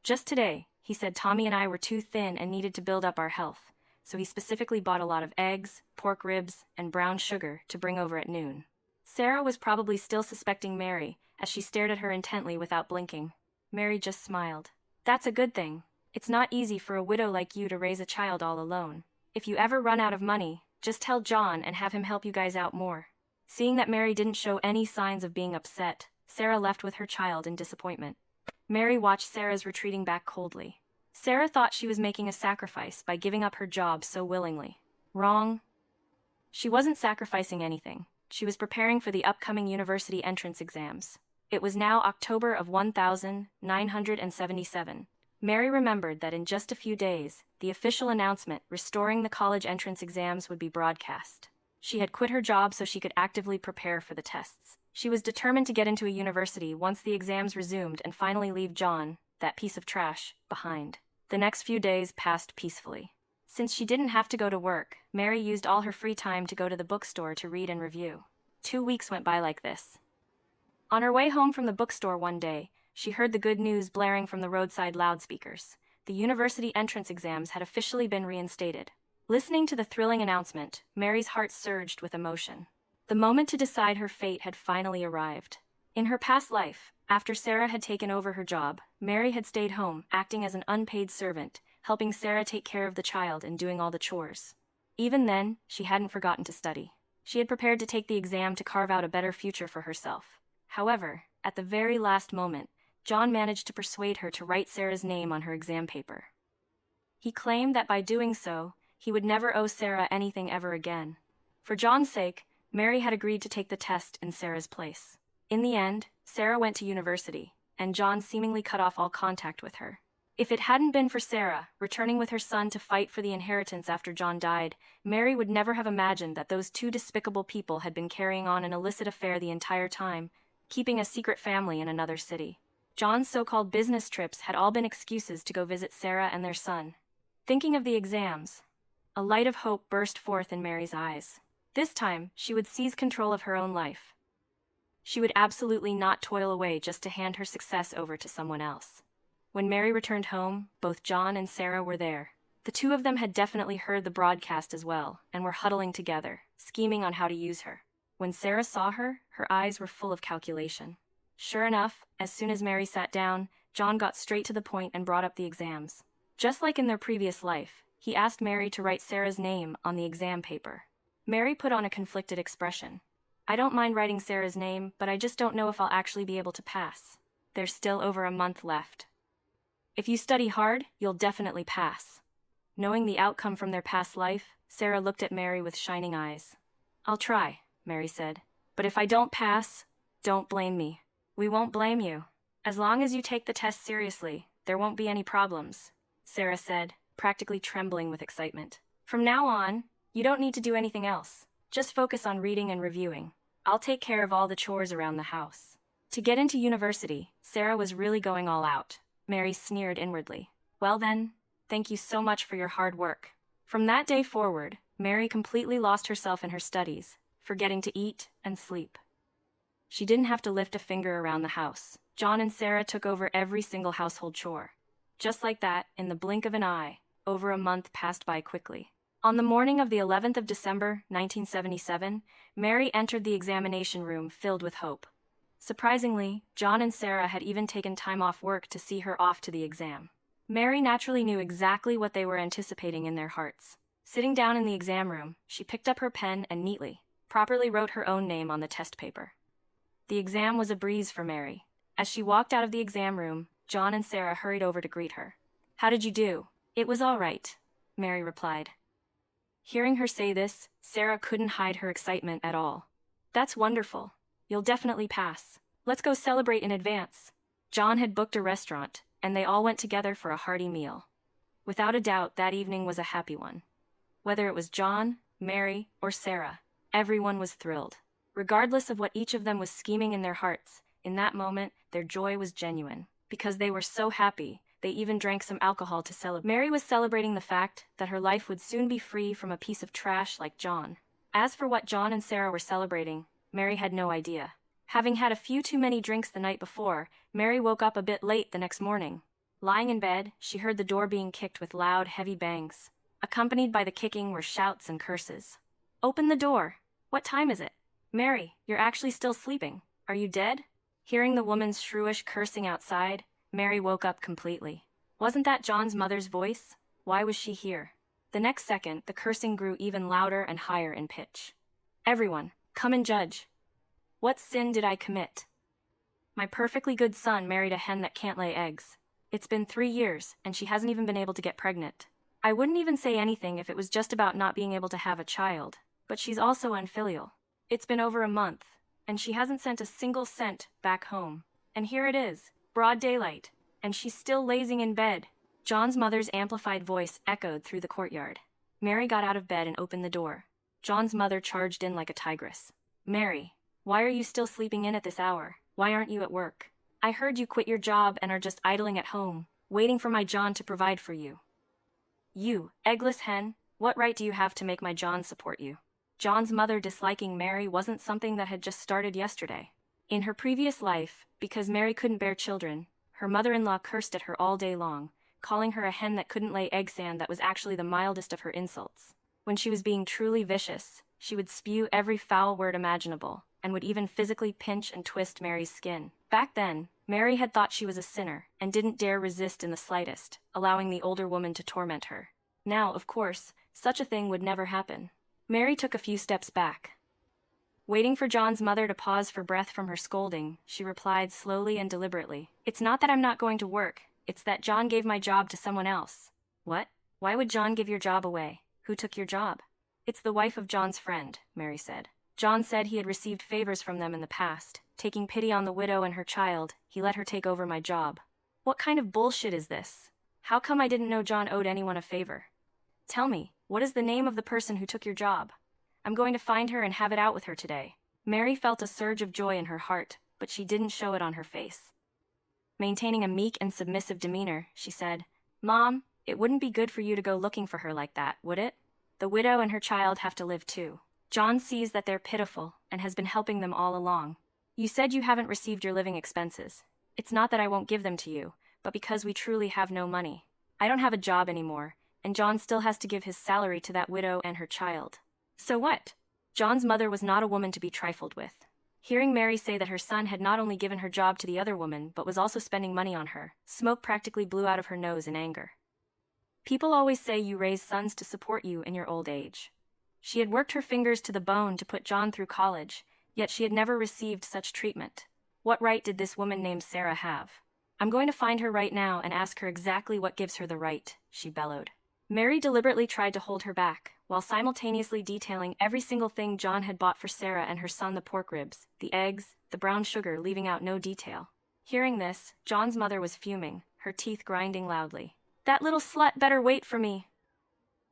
Just today, he said Tommy and I were too thin and needed to build up our health, so he specifically bought a lot of eggs, pork ribs, and brown sugar to bring over at noon. Sarah was probably still suspecting Mary, as she stared at her intently without blinking. Mary just smiled. That's a good thing. It's not easy for a widow like you to raise a child all alone. If you ever run out of money, just tell John and have him help you guys out more. Seeing that Mary didn't show any signs of being upset, Sarah left with her child in disappointment. Mary watched Sarah's retreating back coldly. Sarah thought she was making a sacrifice by giving up her job so willingly. Wrong. She wasn't sacrificing anything. She was preparing for the upcoming university entrance exams. It was now October of 1977. Mary remembered that in just a few days, the official announcement restoring the college entrance exams would be broadcast. She had quit her job so she could actively prepare for the tests. She was determined to get into a university once the exams resumed and finally leave John, that piece of trash, behind. The next few days passed peacefully. Since she didn't have to go to work, Mary used all her free time to go to the bookstore to read and review. 2 weeks went by like this. On her way home from the bookstore one day, she heard the good news blaring from the roadside loudspeakers. The university entrance exams had officially been reinstated. Listening to the thrilling announcement, Mary's heart surged with emotion. The moment to decide her fate had finally arrived. In her past life, after Sarah had taken over her job, Mary had stayed home, acting as an unpaid servant, helping Sarah take care of the child and doing all the chores. Even then, she hadn't forgotten to study. She had prepared to take the exam to carve out a better future for herself. However, at the very last moment, John managed to persuade her to write Sarah's name on her exam paper. He claimed that by doing so, he would never owe Sarah anything ever again. For John's sake, Mary had agreed to take the test in Sarah's place. In the end, Sarah went to university, and John seemingly cut off all contact with her. If it hadn't been for Sarah, returning with her son to fight for the inheritance after John died, Mary would never have imagined that those two despicable people had been carrying on an illicit affair the entire time, keeping a secret family in another city. John's so-called business trips had all been excuses to go visit Sarah and their son. Thinking of the exams, a light of hope burst forth in Mary's eyes. This time, she would seize control of her own life. She would absolutely not toil away just to hand her success over to someone else. When Mary returned home, both John and Sarah were there. The two of them had definitely heard the broadcast as well, and were huddling together, scheming on how to use her. When Sarah saw her, her eyes were full of calculation. Sure enough, as soon as Mary sat down, John got straight to the point and brought up the exams. Just like in their previous life, he asked Mary to write Sarah's name on the exam paper. Mary put on a conflicted expression. I don't mind writing Sarah's name, but I just don't know if I'll actually be able to pass. There's still over a month left. If you study hard, you'll definitely pass. Knowing the outcome from their past life, Sarah looked at Mary with shining eyes. I'll try, Mary said. But if I don't pass, don't blame me. We won't blame you. As long as you take the test seriously, there won't be any problems, Sarah said, practically trembling with excitement. From now on, you don't need to do anything else. Just focus on reading and reviewing. I'll take care of all the chores around the house. To get into university, Sarah was really going all out. Mary sneered inwardly. Well then, thank you so much for your hard work. From that day forward, Mary completely lost herself in her studies. forgetting to eat and sleep. She didn't have to lift a finger around the house. John and Sarah took over every single household chore. Just like that, in the blink of an eye, over a month passed by quickly. On the morning of the 11th of December, 1977, Mary entered the examination room filled with hope. Surprisingly, John and Sarah had even taken time off work to see her off to the exam. Mary naturally knew exactly what they were anticipating in their hearts. Sitting down in the exam room, she picked up her pen and neatly, properly wrote her own name on the test paper. The exam was a breeze for Mary. As she walked out of the exam room, John and Sarah hurried over to greet her. "How did you do?" "It was all right," Mary replied. Hearing her say this, Sarah couldn't hide her excitement at all. "That's wonderful. You'll definitely pass. Let's go celebrate in advance." John had booked a restaurant, and they all went together for a hearty meal. Without a doubt, that evening was a happy one. Whether it was John, Mary, or Sarah, everyone was thrilled. Regardless of what each of them was scheming in their hearts, in that moment, their joy was genuine. Because they were so happy, they even drank some alcohol to celebrate. Mary was celebrating the fact that her life would soon be free from a piece of trash like John. As for what John and Sarah were celebrating, Mary had no idea. Having had a few too many drinks the night before, Mary woke up a bit late the next morning. Lying in bed, she heard the door being kicked with loud, heavy bangs. Accompanied by the kicking were shouts and curses. "Open the door! What time is it? Mary, you're actually still sleeping. Are you dead?" Hearing the woman's shrewish cursing outside, Mary woke up completely. Wasn't that John's mother's voice? Why was she here? The next second, the cursing grew even louder and higher in pitch. "Everyone, come and judge. What sin did I commit? My perfectly good son married a hen that can't lay eggs. It's been 3 years, and she hasn't even been able to get pregnant. I wouldn't even say anything if it was just about not being able to have a child, but she's also unfilial. It's been over a month, and she hasn't sent a single cent back home. And here it is, broad daylight, and she's still lazing in bed." John's mother's amplified voice echoed through the courtyard. Mary got out of bed and opened the door. John's mother charged in like a tigress. "Mary, why are you still sleeping in at this hour? Why aren't you at work? I heard you quit your job and are just idling at home, waiting for my John to provide for you. You, eggless hen, what right do you have to make my John support you?" John's mother disliking Mary wasn't something that had just started yesterday. In her previous life, because Mary couldn't bear children, her mother-in-law cursed at her all day long, calling her a hen that couldn't lay egg sand that was actually the mildest of her insults. When she was being truly vicious, she would spew every foul word imaginable, and would even physically pinch and twist Mary's skin. Back then, Mary had thought she was a sinner, and didn't dare resist in the slightest, allowing the older woman to torment her. Now, of course, such a thing would never happen. Mary took a few steps back. Waiting for John's mother to pause for breath from her scolding, she replied slowly and deliberately, "It's not that I'm not going to work, it's that John gave my job to someone else." "What? Why would John give your job away? Who took your job?" "It's the wife of John's friend," Mary said. "John said he had received favors from them in the past. Taking pity on the widow and her child, he let her take over my job." "What kind of bullshit is this? How come I didn't know John owed anyone a favor? Tell me, what is the name of the person who took your job? I'm going to find her and have it out with her today." Mary felt a surge of joy in her heart, but she didn't show it on her face. Maintaining a meek and submissive demeanor, she said, "Mom, it wouldn't be good for you to go looking for her like that, would it? The widow and her child have to live too. John sees that they're pitiful and has been helping them all along. You said you haven't received your living expenses. It's not that I won't give them to you, but because we truly have no money. I don't have a job anymore, and John still has to give his salary to that widow and her child. So what?" John's mother was not a woman to be trifled with. Hearing Mary say that her son had not only given her job to the other woman but was also spending money on her, smoke practically blew out of her nose in anger. "People always say you raise sons to support you in your old age." She had worked her fingers to the bone to put John through college, yet she had never received such treatment. What right did this woman named Sarah have? "I'm going to find her right now and ask her exactly what gives her the right," she bellowed. Mary deliberately tried to hold her back, while simultaneously detailing every single thing John had bought for Sarah and her son: the pork ribs, the eggs, the brown sugar, leaving out no detail. Hearing this, John's mother was fuming, her teeth grinding loudly. "That little slut better wait for me.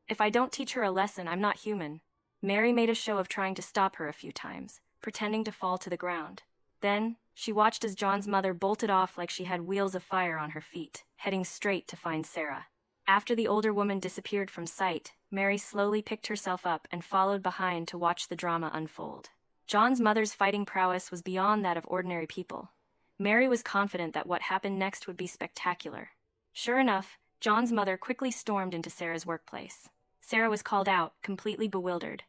If I don't teach her a lesson, I'm not human." Mary made a show of trying to stop her a few times, pretending to fall to the ground. Then, she watched as John's mother bolted off like she had wheels of fire on her feet, heading straight to find Sarah. After the older woman disappeared from sight, Mary slowly picked herself up and followed behind to watch the drama unfold. John's mother's fighting prowess was beyond that of ordinary people. Mary was confident that what happened next would be spectacular. Sure enough, John's mother quickly stormed into Sarah's workplace. Sarah was called out, completely bewildered.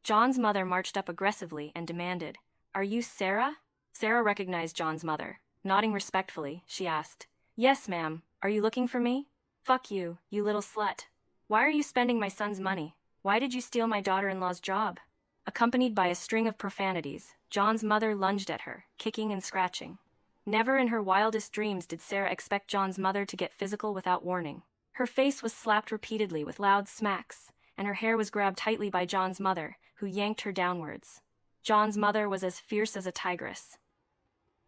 John's mother marched up aggressively and demanded, "Are you Sarah?" Sarah recognized John's mother. Nodding respectfully, she asked, "Yes, ma'am. Are you looking for me?" "Fuck you, you little slut. Why are you spending my son's money? Why did you steal my daughter-in-law's job?" Accompanied by a string of profanities, John's mother lunged at her, kicking and scratching. Never in her wildest dreams did Sarah expect John's mother to get physical without warning. Her face was slapped repeatedly with loud smacks, and her hair was grabbed tightly by John's mother, who yanked her downwards. John's mother was as fierce as a tigress.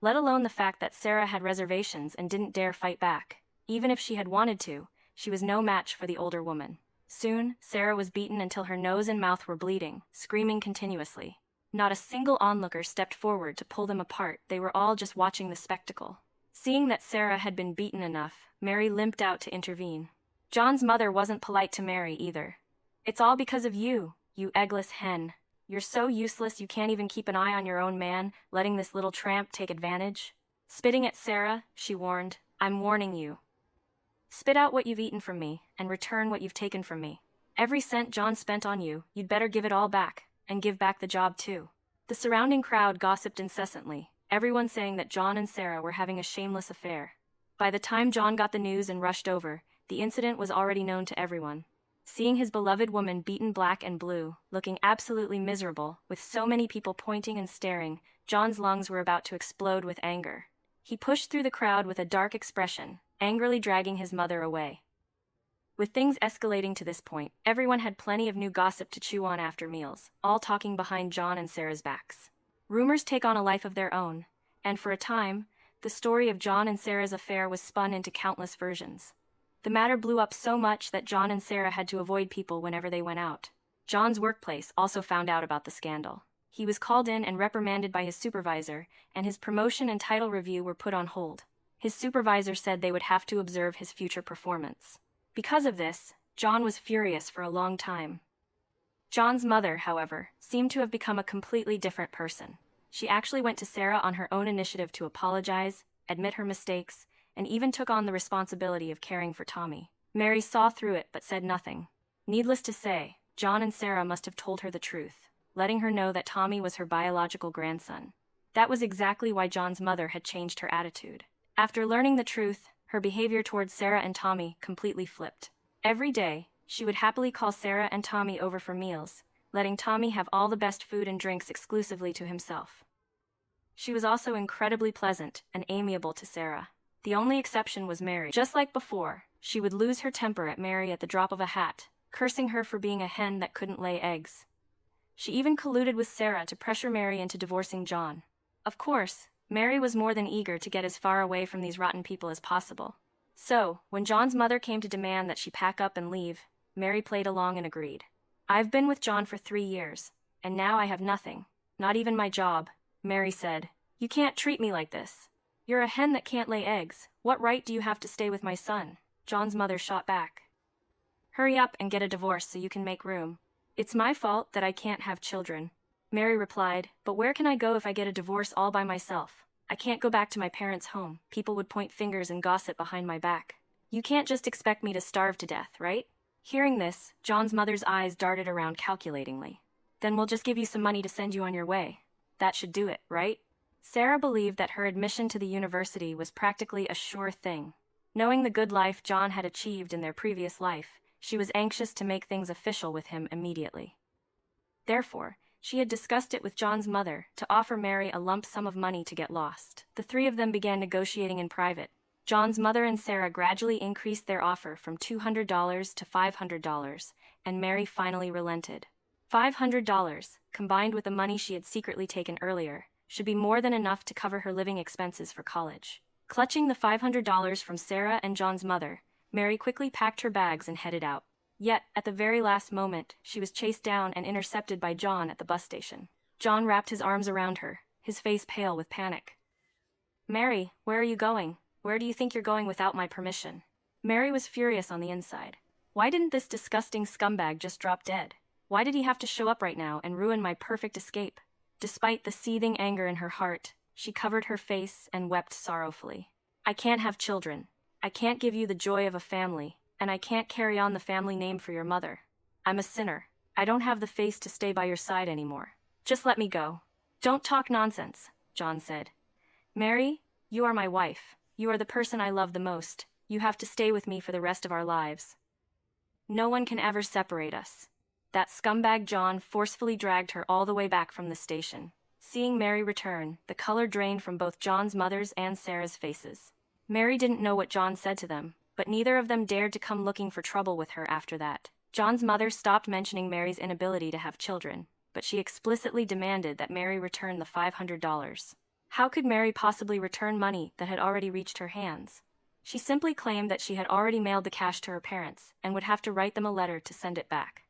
Let alone the fact that Sarah had reservations and didn't dare fight back. Even if she had wanted to, she was no match for the older woman. Soon, Sarah was beaten until her nose and mouth were bleeding, screaming continuously. Not a single onlooker stepped forward to pull them apart, they were all just watching the spectacle. Seeing that Sarah had been beaten enough, Mary limped out to intervene. John's mother wasn't polite to Mary either. "It's all because of you, you eggless hen. You're so useless you can't even keep an eye on your own man, letting this little tramp take advantage." Spitting at Sarah, she warned, "I'm warning you. Spit out what you've eaten from me, and return what you've taken from me. Every cent John spent on you, you'd better give it all back, and give back the job too." The surrounding crowd gossiped incessantly, everyone saying that John and Sarah were having a shameless affair. By the time John got the news and rushed over, the incident was already known to everyone. Seeing his beloved woman beaten black and blue, looking absolutely miserable, with so many people pointing and staring, John's lungs were about to explode with anger. He pushed through the crowd with a dark expression, angrily dragging his mother away. With things escalating to this point, everyone had plenty of new gossip to chew on after meals, all talking behind John and Sarah's backs. Rumors take on a life of their own, and for a time, the story of John and Sarah's affair was spun into countless versions. The matter blew up so much that John and Sarah had to avoid people whenever they went out. John's workplace also found out about the scandal. He was called in and reprimanded by his supervisor, and his promotion and title review were put on hold. His supervisor said they would have to observe his future performance. Because of this, John was furious for a long time. John's mother, however, seemed to have become a completely different person. She actually went to Sarah on her own initiative to apologize, admit her mistakes, and even took on the responsibility of caring for Tommy. Mary saw through it but said nothing. Needless to say, John and Sarah must have told her the truth, letting her know that Tommy was her biological grandson. That was exactly why John's mother had changed her attitude. After learning the truth, her behavior towards Sarah and Tommy completely flipped. Every day, she would happily call Sarah and Tommy over for meals, letting Tommy have all the best food and drinks exclusively to himself. She was also incredibly pleasant and amiable to Sarah. The only exception was Mary. Just like before, she would lose her temper at Mary at the drop of a hat, cursing her for being a hen that couldn't lay eggs. She even colluded with Sarah to pressure Mary into divorcing John. Of course, Mary was more than eager to get as far away from these rotten people as possible. So, when John's mother came to demand that she pack up and leave, Mary played along and agreed. "I've been with John for 3 years, and now I have nothing, not even my job," Mary said. "You can't treat me like this. You're a hen that can't lay eggs. What right do you have to stay with my son?" John's mother shot back. "Hurry up and get a divorce so you can make room. It's my fault that I can't have children," Mary replied, "but where can I go if I get a divorce all by myself? I can't go back to my parents' home. People would point fingers and gossip behind my back. You can't just expect me to starve to death, right?" Hearing this, John's mother's eyes darted around calculatingly. "Then we'll just give you some money to send you on your way. That should do it, right?" Sarah believed that her admission to the university was practically a sure thing. Knowing the good life John had achieved in their previous life, she was anxious to make things official with him immediately. Therefore, she had discussed it with John's mother to offer Mary a lump sum of money to get lost. The three of them began negotiating in private. John's mother and Sarah gradually increased their offer from $200 to $500, and Mary finally relented. $500, combined with the money she had secretly taken earlier, should be more than enough to cover her living expenses for college. Clutching the $500 from Sarah and John's mother, Mary quickly packed her bags and headed out. Yet, at the very last moment, she was chased down and intercepted by John at the bus station. John wrapped his arms around her, his face pale with panic. "Mary, where are you going? Where do you think you're going without my permission?" Mary was furious on the inside. Why didn't this disgusting scumbag just drop dead? Why did he have to show up right now and ruin my perfect escape? Despite the seething anger in her heart, she covered her face and wept sorrowfully. I can't have children. I can't give you the joy of a family, and I can't carry on the family name for your mother. I'm a sinner. I don't have the face to stay by your side anymore. Just let me go. Don't talk nonsense, John said. Mary, you are my wife. You are the person I love the most. You have to stay with me for the rest of our lives. No one can ever separate us. That scumbag John forcefully dragged her all the way back from the station. Seeing Mary return, the color drained from both John's mother's and Sarah's faces. Mary didn't know what John said to them, but neither of them dared to come looking for trouble with her after that. John's mother stopped mentioning Mary's inability to have children, but she explicitly demanded that Mary return the $500. How could Mary possibly return money that had already reached her hands? She simply claimed that she had already mailed the cash to her parents and would have to write them a letter to send it back.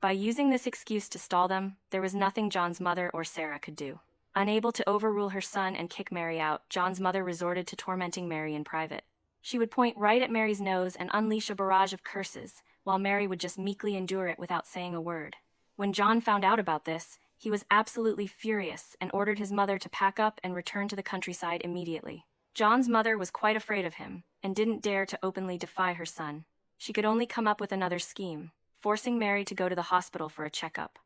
By using this excuse to stall them, there was nothing John's mother or Sarah could do. Unable to overrule her son and kick Mary out, John's mother resorted to tormenting Mary in private. She would point right at Mary's nose and unleash a barrage of curses, while Mary would just meekly endure it without saying a word. When John found out about this, he was absolutely furious and ordered his mother to pack up and return to the countryside immediately. John's mother was quite afraid of him and didn't dare to openly defy her son. She could only come up with another scheme, forcing Mary to go to the hospital for a checkup.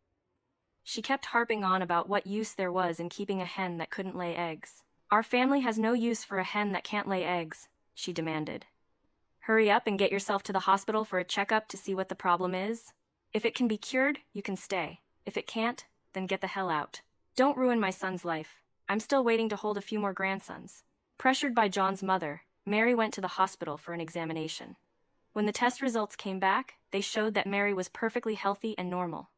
She kept harping on about what use there was in keeping a hen that couldn't lay eggs. Our family has no use for a hen that can't lay eggs, she demanded. Hurry up and get yourself to the hospital for a checkup to see what the problem is. If it can be cured, you can stay. If it can't, then get the hell out. Don't ruin my son's life. I'm still waiting to hold a few more grandsons. Pressured by John's mother, Mary went to the hospital for an examination. When the test results came back, they showed that Mary was perfectly healthy and normal.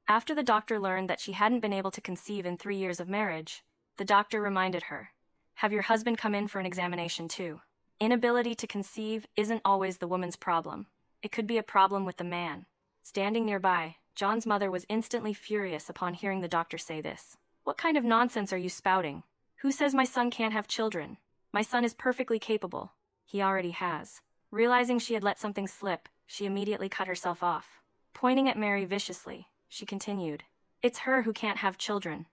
After the doctor learned that she hadn't been able to conceive in 3 years of marriage, the doctor reminded her, "Have your husband come in for an examination too. Inability to conceive isn't always the woman's problem. It could be a problem with the man." Standing nearby, John's mother was instantly furious upon hearing the doctor say this. "What kind of nonsense are you spouting? Who says my son can't have children? My son is perfectly capable. He already has." Realizing she had let something slip, she immediately cut herself off. Pointing at Mary viciously, she continued, "It's her who can't have children.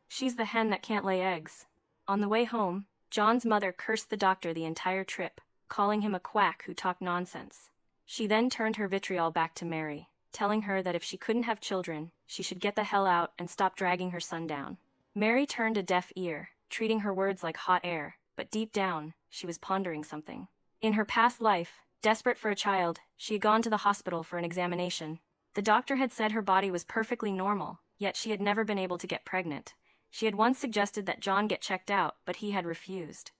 She's the hen that can't lay eggs." On the way home, John's mother cursed the doctor the entire trip, calling him a quack who talked nonsense. She then turned her vitriol back to Mary, telling her that if she couldn't have children, she should get the hell out and stop dragging her son down. Mary turned a deaf ear, treating her words like hot air, but deep down, she was pondering something. In her past life, desperate for a child, she had gone to the hospital for an examination. The doctor had said her body was perfectly normal, yet she had never been able to get pregnant. She had once suggested that John get checked out, but he had refused.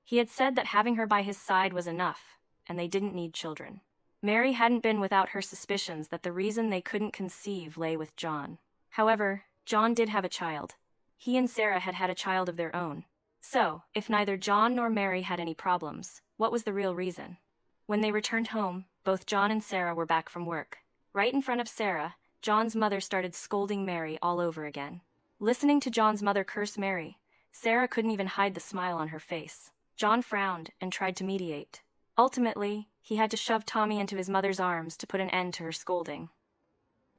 He had said that having her by his side was enough, and they didn't need children. Mary hadn't been without her suspicions that the reason they couldn't conceive lay with John. However, John did have a child. He and Sarah had had a child of their own. So, if neither John nor Mary had any problems, what was the real reason? When they returned home, both John and Sarah were back from work. Right in front of Sarah, John's mother started scolding Mary all over again. Listening to John's mother curse Mary, Sarah couldn't even hide the smile on her face. John frowned and tried to mediate. Ultimately, he had to shove Tommy into his mother's arms to put an end to her scolding.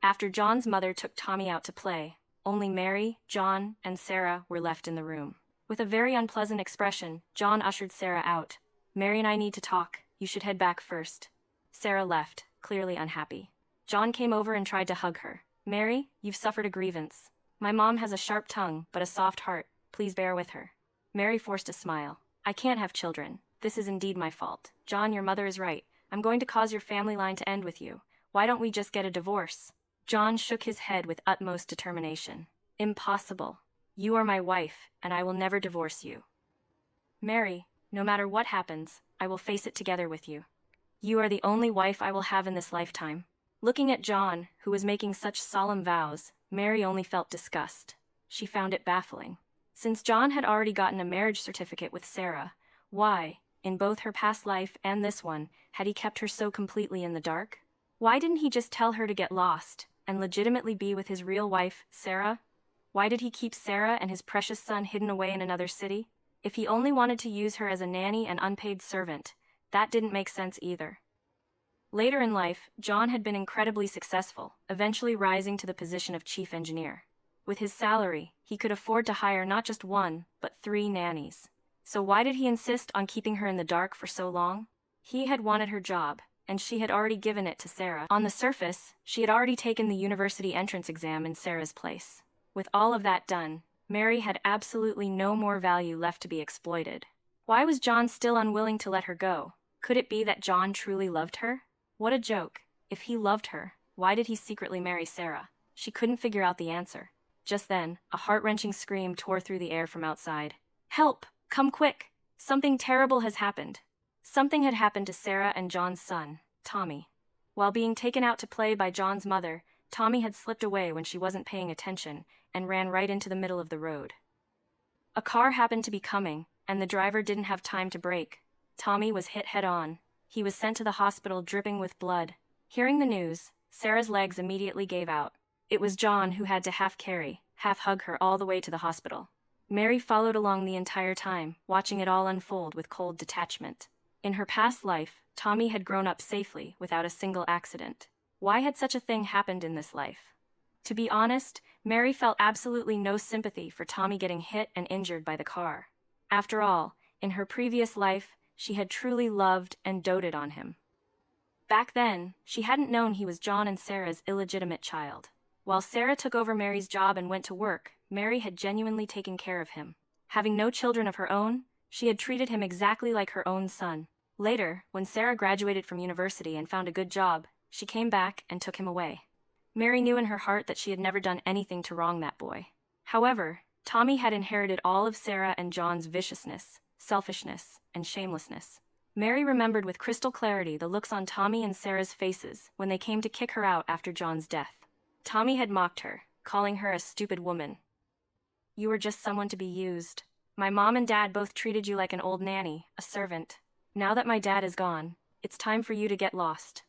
After John's mother took Tommy out to play, only Mary, John, and Sarah were left in the room. With a very unpleasant expression, John ushered Sarah out. "Mary and I need to talk. You should head back first." Sarah left, clearly unhappy. John came over and tried to hug her. "Mary, you've suffered a grievance. My mom has a sharp tongue, but a soft heart. Please bear with her." Mary forced a smile. "I can't have children. This is indeed my fault. John, your mother is right. I'm going to cause your family line to end with you. Why don't we just get a divorce?" John shook his head with utmost determination. "Impossible. You are my wife, and I will never divorce you. Mary, no matter what happens, I will face it together with you. You are the only wife I will have in this lifetime." Looking at John, who was making such solemn vows, Mary only felt disgust. She found it baffling. Since John had already gotten a marriage certificate with Sarah, why, in both her past life and this one, had he kept her so completely in the dark? Why didn't he just tell her to get lost and legitimately be with his real wife, Sarah? Why did he keep Sarah and his precious son hidden away in another city? If he only wanted to use her as a nanny and unpaid servant, That didn't make sense either. Later in life, John had been incredibly successful, eventually rising to the position of chief engineer. With his salary, he could afford to hire not just one, but 3 nannies. So why did he insist on keeping her in the dark for so long? He had wanted her job, and she had already given it to Sarah. On the surface, she had already taken the university entrance exam in Sarah's place. With all of that done, Mary had absolutely no more value left to be exploited. Why was John still unwilling to let her go? Could it be that John truly loved her? What a joke. If he loved her, why did he secretly marry Sarah? She couldn't figure out the answer. Just then, a heart-wrenching scream tore through the air from outside. "Help! Come quick! Something terrible has happened." Something had happened to Sarah and John's son, Tommy. While being taken out to play by John's mother, Tommy had slipped away when she wasn't paying attention and ran right into the middle of the road. A car happened to be coming, and the driver didn't have time to brake. Tommy was hit head-on. He was sent to the hospital dripping with blood. Hearing the news, Sarah's legs immediately gave out. It was John who had to half carry, half hug her all the way to the hospital. Mary followed along the entire time, watching it all unfold with cold detachment. In her past life, Tommy had grown up safely without a single accident. Why had such a thing happened in this life? To be honest, Mary felt absolutely no sympathy for Tommy getting hit and injured by the car. After all, in her previous life, she had truly loved and doted on him. Back then, she hadn't known he was John and Sarah's illegitimate child. While Sarah took over Mary's job and went to work, Mary had genuinely taken care of him. Having no children of her own, she had treated him exactly like her own son. Later, when Sarah graduated from university and found a good job, she came back and took him away. Mary knew in her heart that she had never done anything to wrong that boy. However, Tommy had inherited all of Sarah and John's viciousness, selfishness, and shamelessness. Mary remembered with crystal clarity the looks on Tommy and Sarah's faces when they came to kick her out after John's death. Tommy had mocked her, calling her a stupid woman. "You were just someone to be used. My mom and dad both treated you like an old nanny, a servant. Now that my dad is gone, it's time for you to get lost."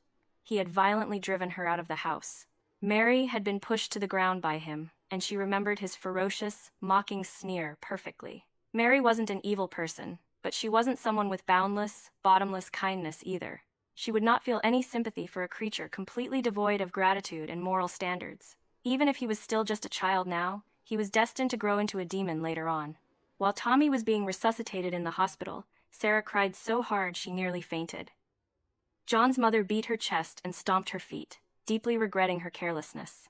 He had violently driven her out of the house. Mary had been pushed to the ground by him, and she remembered his ferocious, mocking sneer perfectly. Mary wasn't an evil person, but she wasn't someone with boundless, bottomless kindness either. She would not feel any sympathy for a creature completely devoid of gratitude and moral standards. Even if he was still just a child now, he was destined to grow into a demon later on. While Tommy was being resuscitated in the hospital, Sarah cried so hard she nearly fainted. John's mother beat her chest and stomped her feet, deeply regretting her carelessness.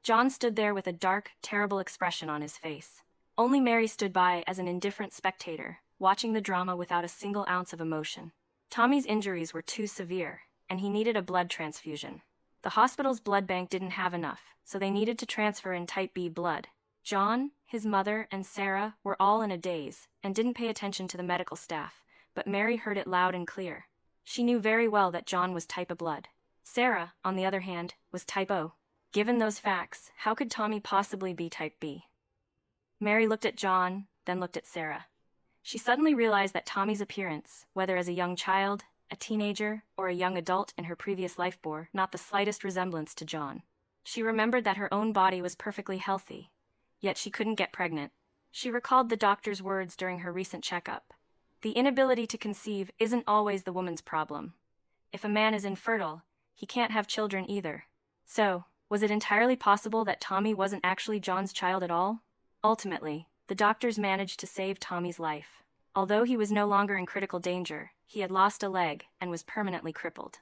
John stood there with a dark, terrible expression on his face. Only Mary stood by as an indifferent spectator, watching the drama without a single ounce of emotion. Tommy's injuries were too severe, and he needed a blood transfusion. The hospital's blood bank didn't have enough, so they needed to transfer in type B blood. John, his mother, and Sarah were all in a daze and didn't pay attention to the medical staff, but Mary heard it loud and clear. She knew very well that John was type A blood. Sarah, on the other hand, was type O. Given those facts, how could Tommy possibly be type B? Mary looked at John, then looked at Sarah. She suddenly realized that Tommy's appearance, whether as a young child, a teenager, or a young adult in her previous life, bore not the slightest resemblance to John. She remembered that her own body was perfectly healthy, yet she couldn't get pregnant. She recalled the doctor's words during her recent checkup. The inability to conceive isn't always the woman's problem. If a man is infertile, he can't have children either. So, was it entirely possible that Tommy wasn't actually John's child at all? Ultimately, the doctors managed to save Tommy's life. Although he was no longer in critical danger, he had lost a leg and was permanently crippled.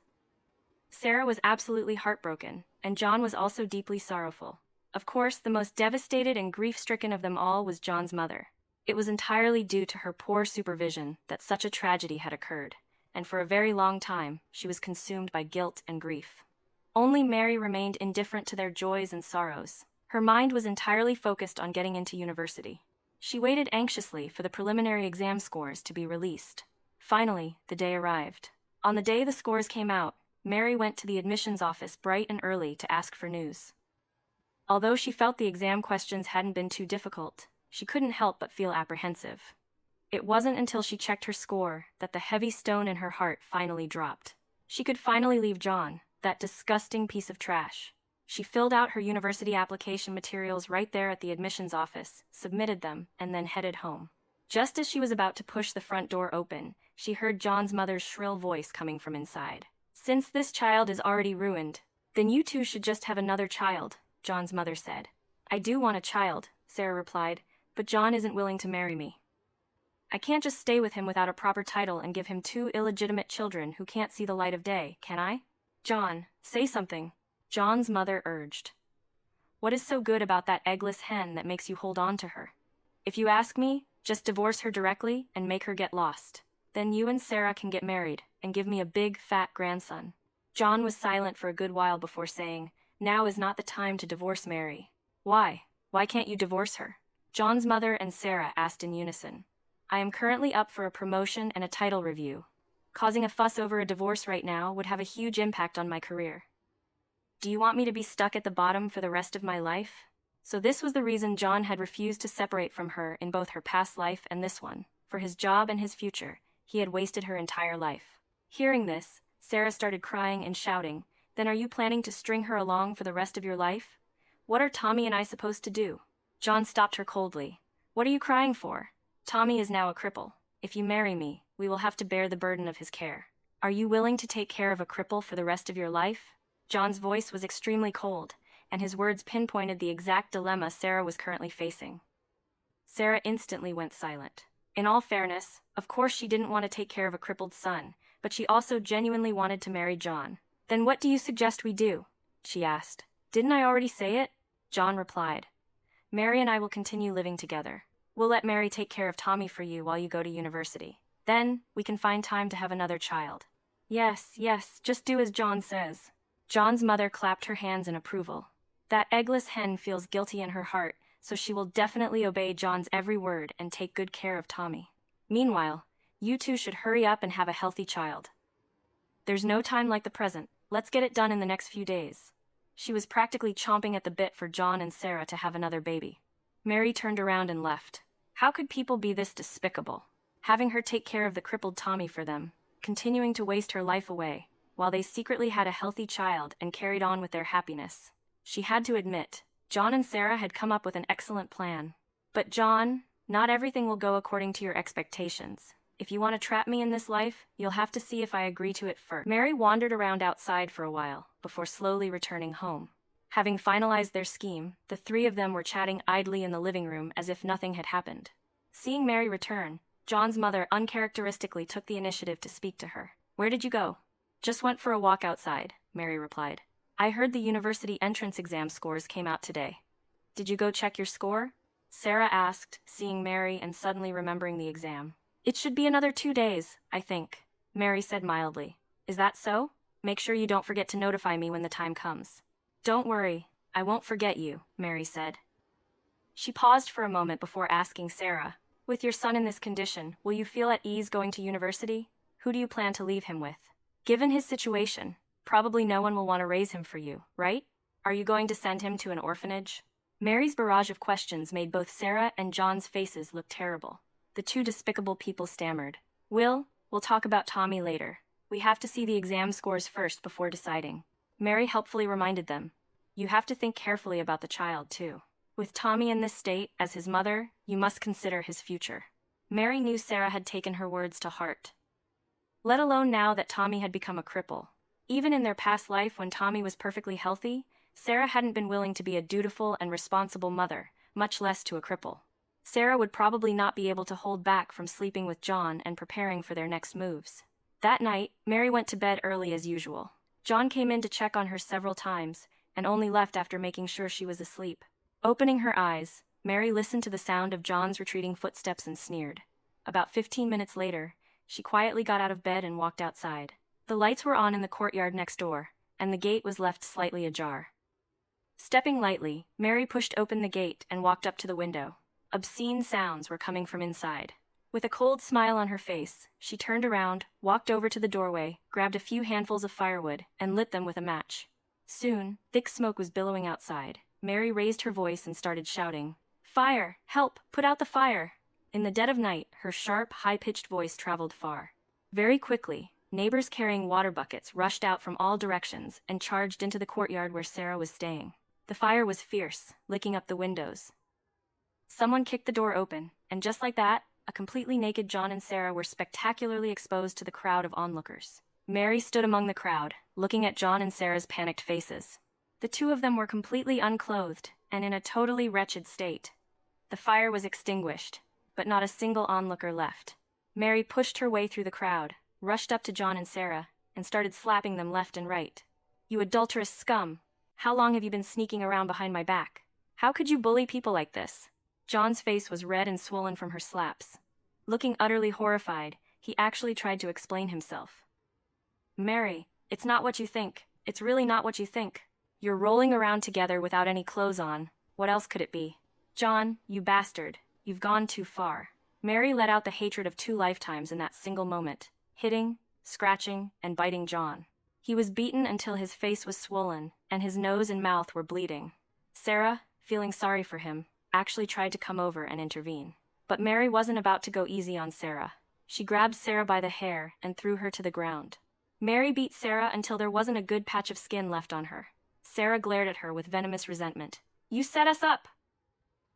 Sarah was absolutely heartbroken, and John was also deeply sorrowful. Of course, the most devastated and grief-stricken of them all was John's mother. It was entirely due to her poor supervision that such a tragedy had occurred, and for a very long time, she was consumed by guilt and grief. Only Mary remained indifferent to their joys and sorrows. Her mind was entirely focused on getting into university. She waited anxiously for the preliminary exam scores to be released. Finally, the day arrived. On the day the scores came out, Mary went to the admissions office bright and early to ask for news. Although she felt the exam questions hadn't been too difficult, she couldn't help but feel apprehensive. It wasn't until she checked her score that the heavy stone in her heart finally dropped. She could finally leave John, that disgusting piece of trash. She filled out her university application materials right there at the admissions office, submitted them, and then headed home. Just as she was about to push the front door open, she heard John's mother's shrill voice coming from inside. "Since this child is already ruined, then you two should just have another child," John's mother said. "I do want a child," Sarah replied, "but John isn't willing to marry me. I can't just stay with him without a proper title and give him two illegitimate children who can't see the light of day, can I?" "John, say something," John's mother urged. "What is so good about that eggless hen that makes you hold on to her? If you ask me, just divorce her directly and make her get lost. Then you and Sarah can get married and give me a big, fat grandson." John was silent for a good while before saying, "Now is not the time to divorce Mary." "Why? Why can't you divorce her?" John's mother and Sarah asked in unison. "I am currently up for a promotion and a title review. Causing a fuss over a divorce right now would have a huge impact on my career. Do you want me to be stuck at the bottom for the rest of my life?" So this was the reason John had refused to separate from her in both her past life and this one. For his job and his future, he had wasted her entire life. Hearing this, Sarah started crying and shouting, "Then are you planning to string her along for the rest of your life? What are Tommy and I supposed to do?" John stopped her coldly. "What are you crying for? Tommy is now a cripple. If you marry me, we will have to bear the burden of his care. Are you willing to take care of a cripple for the rest of your life?" John's voice was extremely cold, and his words pinpointed the exact dilemma Sarah was currently facing. Sarah instantly went silent. In all fairness, of course she didn't want to take care of a crippled son, but she also genuinely wanted to marry John. "Then what do you suggest we do?" she asked. "Didn't I already say it?" John replied. "Mary and I will continue living together. We'll let Mary take care of Tommy for you while you go to university. Then, we can find time to have another child." Yes, just do as John says." John's mother clapped her hands in approval. "That eggless hen feels guilty in her heart, so she will definitely obey John's every word and take good care of Tommy. Meanwhile, you two should hurry up and have a healthy child. There's no time like the present. Let's get it done in the next few days." She was practically chomping at the bit for John and Sarah to have another baby. Mary turned around and left. How could people be this despicable? Having her take care of the crippled Tommy for them, continuing to waste her life away, while they secretly had a healthy child and carried on with their happiness. She had to admit, John and Sarah had come up with an excellent plan. "But John, not everything will go according to your expectations. If you want to trap me in this life, you'll have to see if I agree to it first." Mary wandered around outside for a while, before slowly returning home. Having finalized their scheme, the three of them were chatting idly in the living room as if nothing had happened. Seeing Mary return, John's mother uncharacteristically took the initiative to speak to her. "Where did you go?" "Just went for a walk outside," Mary replied. "I heard the university entrance exam scores came out today. Did you go check your score?" Sarah asked, seeing Mary and suddenly remembering the exam. "It should be another 2 days, I think," Mary said mildly. "Is that so? Make sure you don't forget to notify me when the time comes." "Don't worry, I won't forget you," Mary said. She paused for a moment before asking Sarah, "With your son in this condition, will you feel at ease going to university? Who do you plan to leave him with? Given his situation, probably no one will want to raise him for you, right? Are you going to send him to an orphanage?" Mary's barrage of questions made both Sarah and John's faces look terrible. The two despicable people stammered. We'll talk about Tommy later. We have to see the exam scores first before deciding." Mary helpfully reminded them. "You have to think carefully about the child, too. With Tommy in this state, as his mother, you must consider his future." Mary knew Sarah had taken her words to heart. Let alone now that Tommy had become a cripple. Even in their past life when Tommy was perfectly healthy, Sarah hadn't been willing to be a dutiful and responsible mother, much less to a cripple. Sarah would probably not be able to hold back from sleeping with John and preparing for their next moves. That night, Mary went to bed early as usual. John came in to check on her several times, and only left after making sure she was asleep. Opening her eyes, Mary listened to the sound of John's retreating footsteps and sneered. About 15 minutes later, she quietly got out of bed and walked outside. The lights were on in the courtyard next door, and the gate was left slightly ajar. Stepping lightly, Mary pushed open the gate and walked up to the window. Obscene sounds were coming from inside. With a cold smile on her face, she turned around, walked over to the doorway, grabbed a few handfuls of firewood, and lit them with a match. Soon, thick smoke was billowing outside. Mary raised her voice and started shouting, "Fire! Help! Put out the fire!" In the dead of night, her sharp, high-pitched voice traveled far. Very quickly, neighbors carrying water buckets rushed out from all directions and charged into the courtyard where Sarah was staying. The fire was fierce, licking up the windows. Someone kicked the door open, and just like that, a completely naked John and Sarah were spectacularly exposed to the crowd of onlookers. Mary stood among the crowd, looking at John and Sarah's panicked faces. The two of them were completely unclothed and in a totally wretched state. The fire was extinguished, but not a single onlooker left. Mary pushed her way through the crowd, rushed up to John and Sarah, and started slapping them left and right. "You adulterous scum! How long have you been sneaking around behind my back? How could you bully people like this?" John's face was red and swollen from her slaps. Looking utterly horrified, he actually tried to explain himself. "Mary, it's not what you think. It's really not what you think. You're rolling around together without any clothes on. What else could it be? John, you bastard, you've gone too far." Mary let out the hatred of 2 lifetimes in that single moment, hitting, scratching, and biting John. He was beaten until his face was swollen, and his nose and mouth were bleeding. Sarah, feeling sorry for him, actually tried to come over and intervene. But Mary wasn't about to go easy on Sarah. She grabbed Sarah by the hair and threw her to the ground. Mary beat Sarah until there wasn't a good patch of skin left on her. Sarah glared at her with venomous resentment. "You set us up!"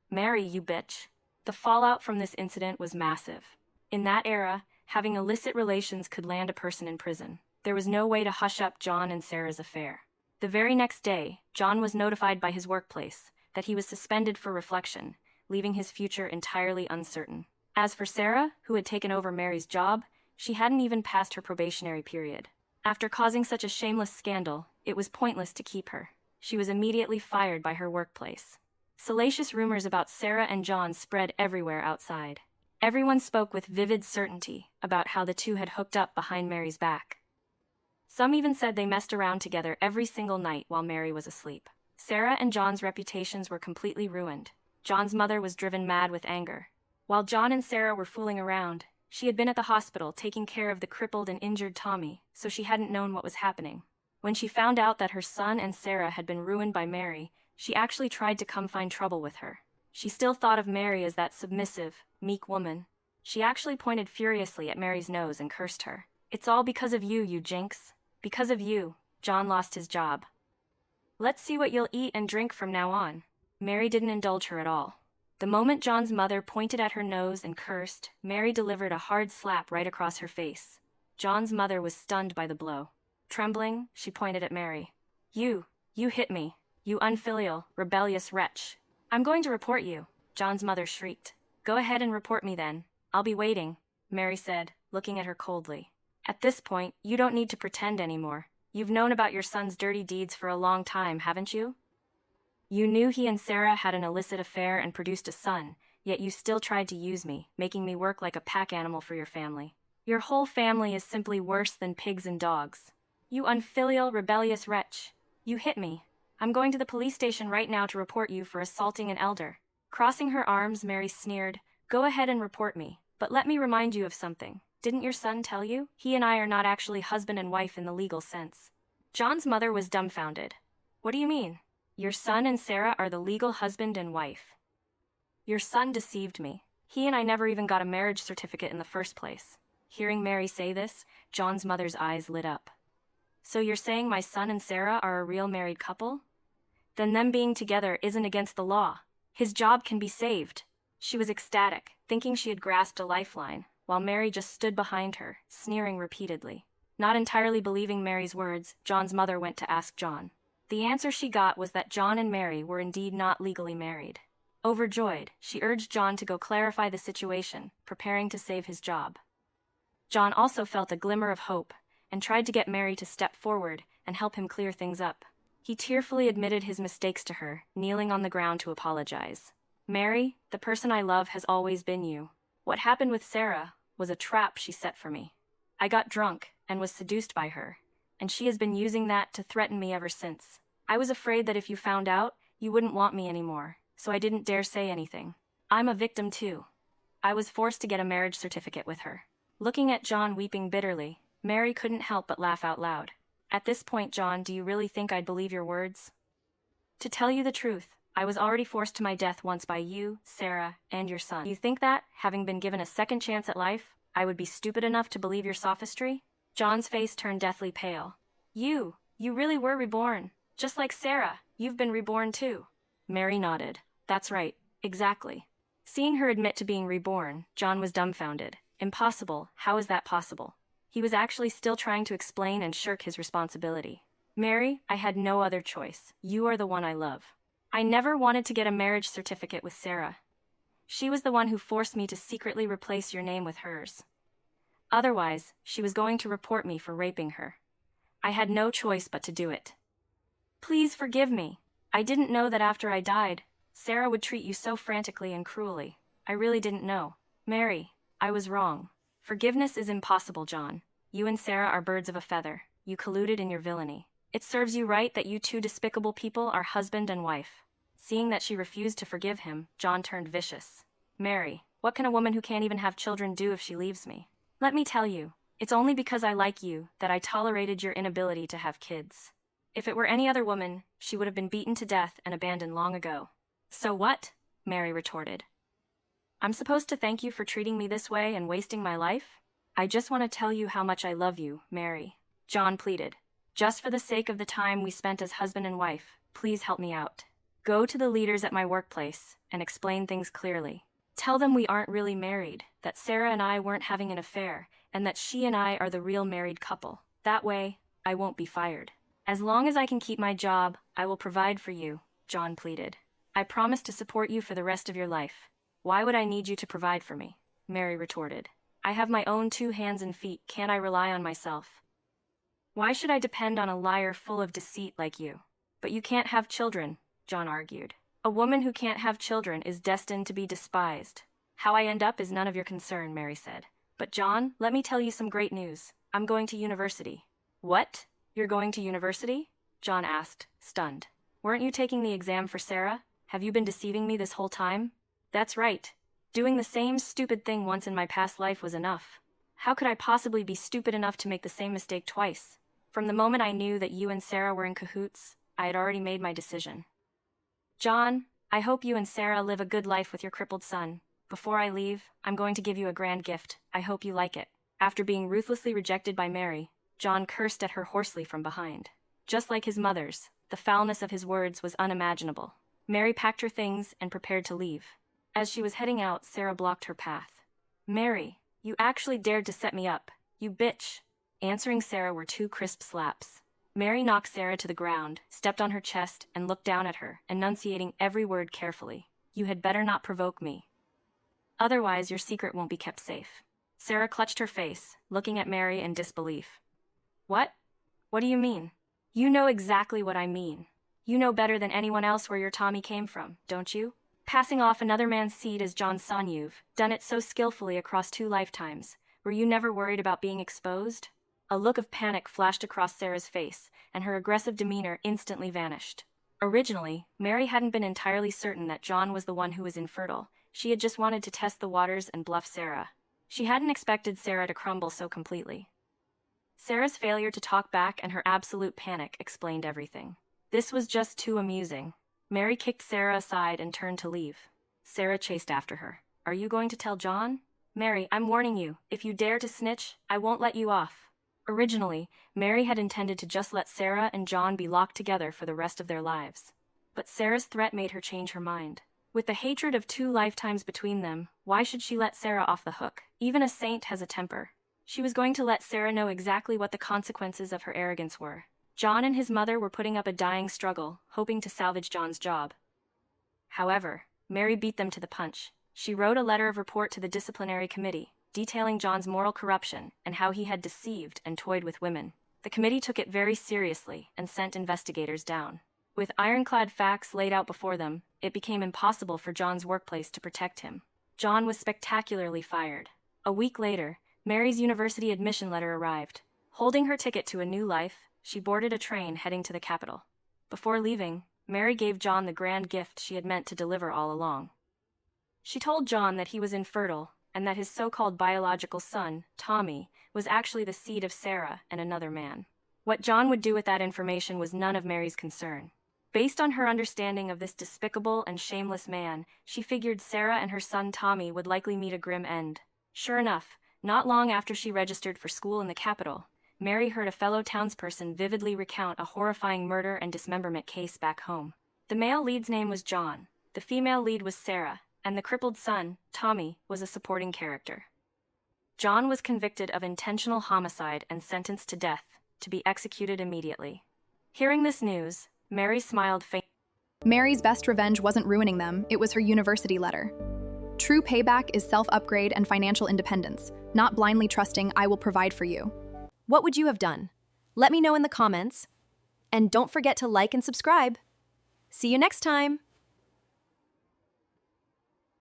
"Mary, you bitch." The fallout from this incident was massive. In that era, having illicit relations could land a person in prison. There was no way to hush up John and Sarah's affair. The very next day, John was notified by his workplace that he was suspended for reflection, leaving his future entirely uncertain. As for Sarah, who had taken over Mary's job, she hadn't even passed her probationary period. After causing such a shameless scandal, it was pointless to keep her. She was immediately fired by her workplace. Salacious rumors about Sarah and John spread everywhere outside. Everyone spoke with vivid certainty about how the two had hooked up behind Mary's back. Some even said they messed around together every single night while Mary was asleep. Sarah and John's reputations were completely ruined. John's mother was driven mad with anger. While John and Sarah were fooling around, she had been at the hospital taking care of the crippled and injured Tommy, so she hadn't known what was happening. When she found out that her son and Sarah had been ruined by Mary, she actually tried to come find trouble with her. She still thought of Mary as that submissive, meek woman. She actually pointed furiously at Mary's nose and cursed her. "It's all because of you, you jinx. Because of you, John lost his job. Let's see what you'll eat and drink from now on." Mary didn't indulge her at all. The moment John's mother pointed at her nose and cursed, Mary delivered a hard slap right across her face. John's mother was stunned by the blow. Trembling, she pointed at Mary. You hit me. You unfilial, rebellious wretch. I'm going to report you," John's mother shrieked. "Go ahead and report me then. I'll be waiting," Mary said, looking at her coldly. "At this point, you don't need to pretend anymore. You've known about your son's dirty deeds for a long time, haven't you? You knew he and Sarah had an illicit affair and produced a son, yet you still tried to use me, making me work like a pack animal for your family. Your whole family is simply worse than pigs and dogs. You unfilial, rebellious wretch. You hit me. I'm going to the police station right now to report you for assaulting an elder." Crossing her arms, Mary sneered, "Go ahead and report me, but let me remind you of something. Didn't your son tell you? He and I are not actually husband and wife in the legal sense." John's mother was dumbfounded. "What do you mean? Your son and Sarah are the legal husband and wife. Your son deceived me. He and I never even got a marriage certificate in the first place." Hearing Mary say this, John's mother's eyes lit up. "So you're saying my son and Sarah are a real married couple? Then them being together isn't against the law. His job can be saved." She was ecstatic, thinking she had grasped a lifeline, while Mary just stood behind her, sneering repeatedly. Not entirely believing Mary's words, John's mother went to ask John. The answer she got was that John and Mary were indeed not legally married. Overjoyed, she urged John to go clarify the situation, preparing to save his job. John also felt a glimmer of hope, and tried to get Mary to step forward and help him clear things up. He tearfully admitted his mistakes to her, kneeling on the ground to apologize. "Mary, the person I love has always been you. What happened with Sarah was a trap she set for me. I got drunk and was seduced by her, and she has been using that to threaten me ever since. I was afraid that if you found out, you wouldn't want me anymore, so I didn't dare say anything. I'm a victim too. I was forced to get a marriage certificate with her." Looking at John weeping bitterly, Mary couldn't help but laugh out loud. "At this point, John, do you really think I'd believe your words? To tell you the truth, I was already forced to my death once by you, Sarah, and your son. You think that, having been given a second chance at life, I would be stupid enough to believe your sophistry?" John's face turned deathly pale. You really were reborn. Just like Sarah, you've been reborn too." Mary nodded. "That's right, exactly. Seeing her admit to being reborn, John was dumbfounded. Impossible, how is that possible? He was actually still trying to explain and shirk his responsibility. Mary, I had no other choice. You are the one I love. I never wanted to get a marriage certificate with Sarah. She was the one who forced me to secretly replace your name with hers. Otherwise, she was going to report me for raping her. I had no choice but to do it. Please forgive me. I didn't know that after I died, Sarah would treat you so frantically and cruelly. I really didn't know. Mary, I was wrong. Forgiveness is impossible, John. You and Sarah are birds of a feather. You colluded in your villainy. It serves you right that you two despicable people are husband and wife. Seeing that she refused to forgive him, John turned vicious. Mary, what can a woman who can't even have children do if she leaves me? Let me tell you, it's only because I like you that I tolerated your inability to have kids. If it were any other woman, she would have been beaten to death and abandoned long ago. So what? Mary retorted. I'm supposed to thank you for treating me this way and wasting my life? I just want to tell you how much I love you, Mary. John pleaded. Just for the sake of the time we spent as husband and wife, please help me out. Go to the leaders at my workplace and explain things clearly. Tell them we aren't really married, that Sarah and I weren't having an affair, and that she and I are the real married couple. That way, I won't be fired. As long as I can keep my job, I will provide for you, John pleaded. I promise to support you for the rest of your life. Why would I need you to provide for me? Mary retorted. I have my own 2 hands and feet, can't I rely on myself? Why should I depend on a liar full of deceit like you? But you can't have children, John argued. A woman who can't have children is destined to be despised. How I end up is none of your concern, Mary said. But John, let me tell you some great news. I'm going to university. What? You're going to university? John asked, stunned. Weren't you taking the exam for Sarah? Have you been deceiving me this whole time? That's right. Doing the same stupid thing once in my past life was enough. How could I possibly be stupid enough to make the same mistake twice? From the moment I knew that you and Sarah were in cahoots, I had already made my decision. John, I hope you and Sarah live a good life with your crippled son. Before I leave, I'm going to give you a grand gift. I hope you like it. After being ruthlessly rejected by Mary, John cursed at her hoarsely from behind. Just like his mother's, the foulness of his words was unimaginable. Mary packed her things and prepared to leave. As she was heading out, Sarah blocked her path. Mary, you actually dared to set me up. You bitch. Answering Sarah were 2 crisp slaps. Mary knocked Sarah to the ground, stepped on her chest, and looked down at her, enunciating every word carefully. You had better not provoke me. Otherwise, your secret won't be kept safe. Sarah clutched her face, looking at Mary in disbelief. What? What do you mean? You know exactly what I mean. You know better than anyone else where your Tommy came from, don't you? Passing off another man's seed as John's son, you've done it so skillfully across 2 lifetimes. Were you never worried about being exposed? A look of panic flashed across Sarah's face, and her aggressive demeanor instantly vanished. Originally, Mary hadn't been entirely certain that John was the one who was infertile. She had just wanted to test the waters and bluff Sarah. She hadn't expected Sarah to crumble so completely. Sarah's failure to talk back and her absolute panic explained everything. This was just too amusing. Mary kicked Sarah aside and turned to leave. Sarah chased after her. Are you going to tell John? Mary, I'm warning you. If you dare to snitch, I won't let you off. Originally, Mary had intended to just let Sarah and John be locked together for the rest of their lives. But Sarah's threat made her change her mind. With the hatred of 2 lifetimes between them, why should she let Sarah off the hook? Even a saint has a temper. She was going to let Sarah know exactly what the consequences of her arrogance were. John and his mother were putting up a dying struggle, hoping to salvage John's job. However, Mary beat them to the punch. She wrote a letter of report to the disciplinary committee, detailing John's moral corruption and how he had deceived and toyed with women. The committee took it very seriously and sent investigators down. With ironclad facts laid out before them, it became impossible for John's workplace to protect him. John was spectacularly fired. A week later, Mary's university admission letter arrived. Holding her ticket to a new life, she boarded a train heading to the capital. Before leaving, Mary gave John the grand gift she had meant to deliver all along. She told John that he was infertile, and that his so-called biological son, Tommy, was actually the seed of Sarah and another man. What John would do with that information was none of Mary's concern. Based on her understanding of this despicable and shameless man, she figured Sarah and her son Tommy would likely meet a grim end. Sure enough, not long after she registered for school in the capital, Mary heard a fellow townsperson vividly recount a horrifying murder and dismemberment case back home. The male lead's name was John. The female lead was Sarah, and the crippled son, Tommy, was a supporting character. John was convicted of intentional homicide and sentenced to death, to be executed immediately. Hearing this news, Mary smiled faintly. Mary's best revenge wasn't ruining them, it was her university letter. True payback is self-upgrade and financial independence, not blindly trusting I will provide for you. What would you have done? Let me know in the comments. And don't forget to like and subscribe. See you next time!